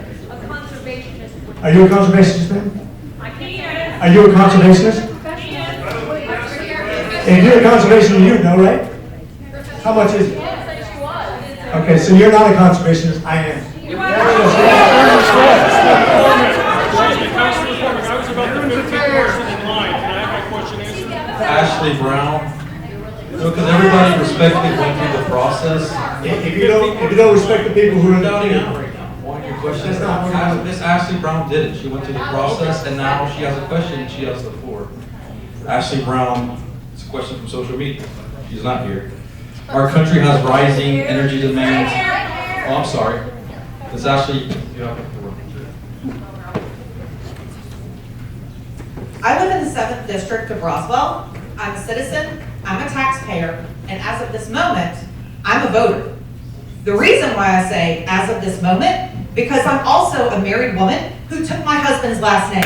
S18: conservationist.
S2: Are you a conservationist, man?
S18: I can.
S2: Are you a conservationist? If you're a conservationist, you'd know, right? How much is it? Okay, so you're not a conservationist. I am.
S4: Ashley Brown. No, because everybody respectfully went through the process.
S2: If you don't respect the people who are
S4: doubting out right now, one of your questions. Miss Ashley Brown did it. She went through the process, and now she has a question. She has the floor. Ashley Brown. It's a question from social media. She's not here. Our country has rising energy demands. Oh, I'm sorry. Miss Ashley, you have the floor.
S22: I live in the 7th District of Roswell. I'm a citizen, I'm a taxpayer, and as of this moment, I'm a voter. The reason why I say as of this moment, because I'm also a married woman who took my husband's last name.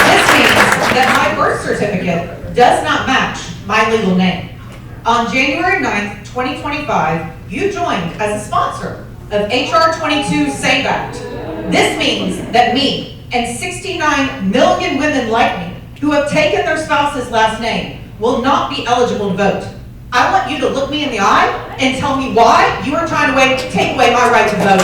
S22: This means that my birth certificate does not match my legal name. On January 9th, 2025, you joined as a sponsor of HR 22 SAVE Act. This means that me and 69 million women like me who have taken their spouse's last name will not be eligible to vote. I want you to look me in the eye and tell me why you are trying to take away my right to vote.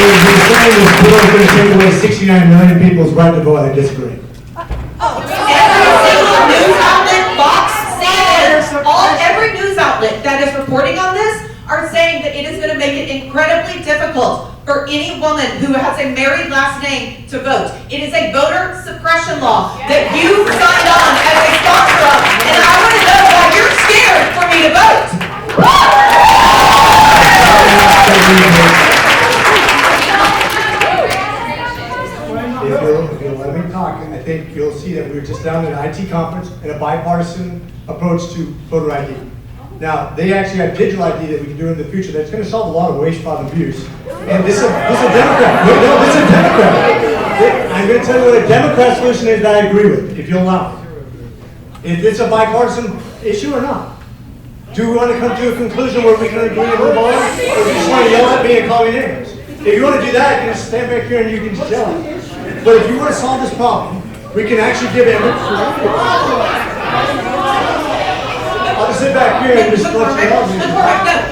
S2: You're saying this bill is going to take away 69 million people's right to vote. I disagree.
S22: Every news outlet that is reporting on this are saying that it is going to make it incredibly difficult for any woman who has a married last name to vote. It is a voter suppression law that you signed on as a sponsor of, and I want to know why you're scared for me to vote.
S2: If you'll let me talk, I think you'll see that we were just down at an IT conference and a bipartisan approach to voter ID. Now, they actually have digital ID that we can do in the future that's going to solve a lot of waste, fraud, and abuse. And this is a Democrat. No, this is a Democrat. I'm going to tell you what a Democrat solution is that I agree with, if you'll allow me. Is this a bipartisan issue or not? Do we want to come to a conclusion where we can agree and move on? Or do you just want to yell at me and call me names? If you want to do that, you can just stand back here and you can just yell at me. But if you want to solve this problem, we can actually give it. I'll just sit back here and just let you know.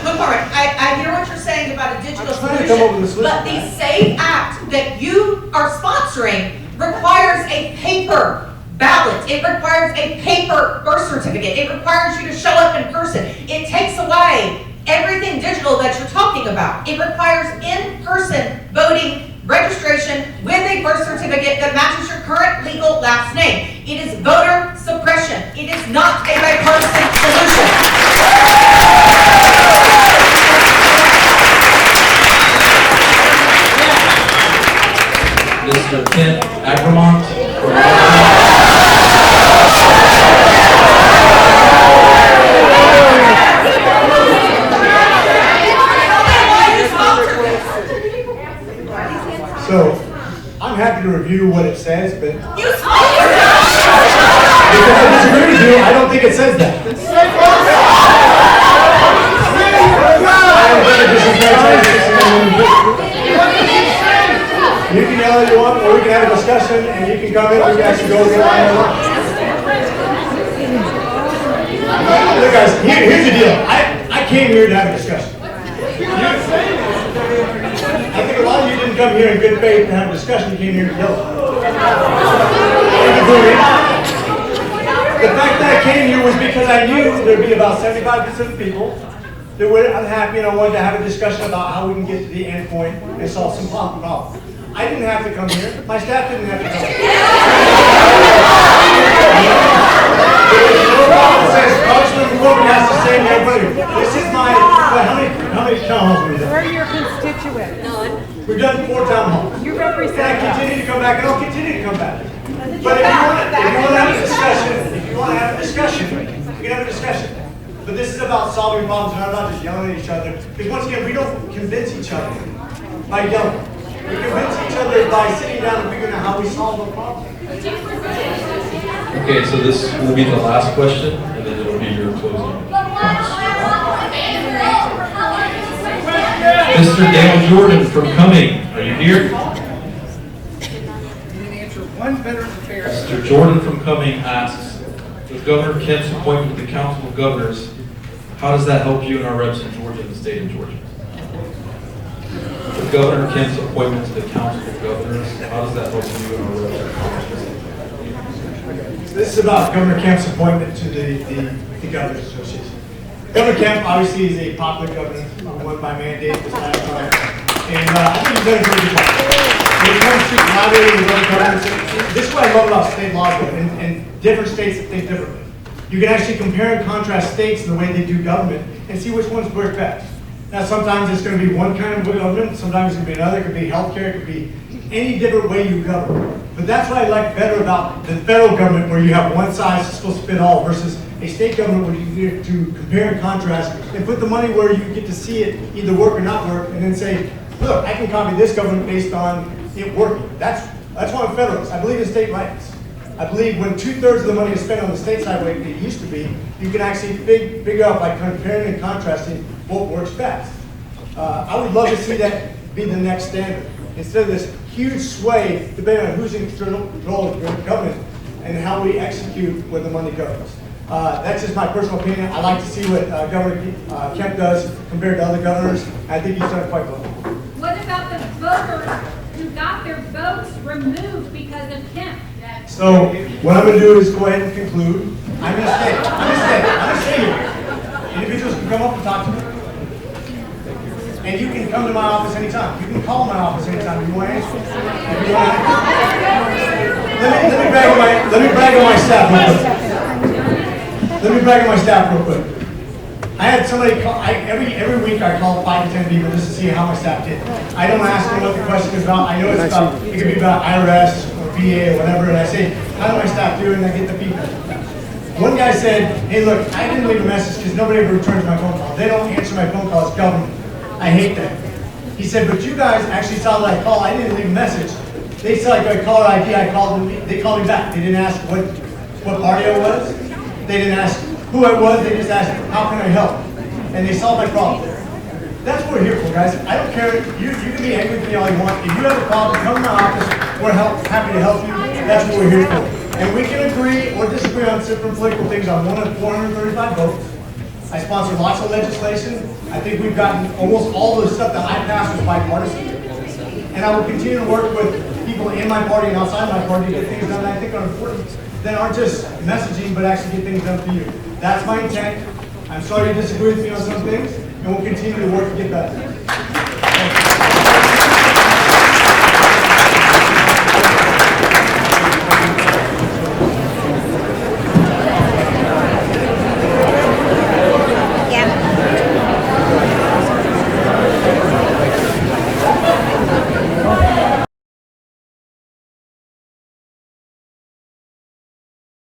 S22: McCormick, I hear what you're saying about a digital solution, but the SAVE Act that you are sponsoring requires a paper ballot. It requires a paper birth certificate. It requires you to show up in person. It takes away everything digital that you're talking about. It requires in-person voting registration with a birth certificate that matches your current legal last name. It is voter suppression. It is not a bipartisan solution.
S4: Mr. Kent Agramont.
S2: So, I'm happy to review what it says, but because I disagree with you, I don't think it says that. You can yell all you want, or we can have a discussion, and you can come in, we can actually go over it. Look guys, here's the deal. I came here to have a discussion. I think a lot of you didn't come here in good faith to have a discussion, you came here to yell. The fact that I came here was because I knew there'd be about 75% of people that were unhappy and I wanted to have a discussion about how we can get to the end point and solve some problems. I didn't have to come here, my staff didn't have to come here. Congressman has to say everybody. This is my, how many town halls have we done?
S12: Where are your constituents? None.
S2: We've done 4 town halls.
S12: You represent
S2: and I continue to come back, and I'll continue to come back. But if you want to have a discussion, we can have a discussion. But this is about solving problems, and not about just yelling at each other. Because once again, we don't convince each other by yelling. We convince each other by sitting down and figuring out how we solve a problem.
S4: Okay, so this will be the last question, and then it'll be your closing. Mr. Dale Jordan from Cumming, are you here? Mr. Jordan from Cumming asks, with Governor Kemp's appointment to the Council of Governors, how does that help you and our reps in Georgia and the state of Georgia? With Governor Kemp's appointment to the Council of Governors, how does that help you and our reps in Georgia?
S2: This is about Governor Kemp's appointment to the Governors Association. Governor Kemp obviously is a popular governor, won by mandate this last time, and I think he's done a pretty good job. When it comes to collaborating with other governments, this is what I love about state laws, and different states that think differently. You can actually compare and contrast states in the way they do government and see which ones work best. Now, sometimes it's going to be one kind of government, sometimes it's going to be another, it could be healthcare, it could be any different way you govern. But that's what I like better about the federal government, where you have one size that's supposed to fit all, versus a state government where you get to compare and contrast and put the money where you get to see it either work or not work, and then say, look, I can copy this government based on it working. That's why I'm federalist. I believe in state rights. I believe when 2/3 of the money is spent on the state side like it used to be, you can actually figure out by comparing and contrasting what works best. I would love to see that be the next standard. Instead of this huge sway, depending on who's in control of government and how we execute where the money goes. That's just my personal opinion. I like to see what Governor Kemp does compared to other governors. I think he's done it quite well.
S18: What about the voters who got their votes removed because of Kemp?
S2: So what I'm going to do is go ahead and conclude. I'm going to stay here. Individuals can come up and talk to me. And you can come to my office anytime. You can call my office anytime you want to answer. If you want to. Let me brag on my staff real quick. Let me brag on my staff real quick. I had somebody call, every week I call 5 to 10 people just to see how my staff did. I don't ask them what the question is about. I know it's about, it could be about IRS or VA or whatever, and I say, how do my staff do? And I get the feedback. One guy said, hey look, I didn't leave a message because nobody ever returns my phone call. They don't answer my phone call, it's government. I hate that. He said, but you guys actually saw that I called, I didn't leave a message. They saw like a caller ID, I called them, they called me back. They didn't ask what party I was. They didn't ask who I was, they just asked, how can I help? And they solved my problem. That's what we're here for, guys. I don't care, you can be angry with me all you want. If you have a problem, come to my office, we're happy to help you. That's what we're here for. And we can agree or disagree on different political things on one of 435 votes. I sponsor lots of legislation. I think we've gotten almost all the stuff that I passed was bipartisan. And I will continue to work with people in my party and outside my party to get things done that I think are important that aren't just messaging, but actually get things done for you. That's my intent. I'm sorry you disagree with me on some things, and we'll continue to work to get better.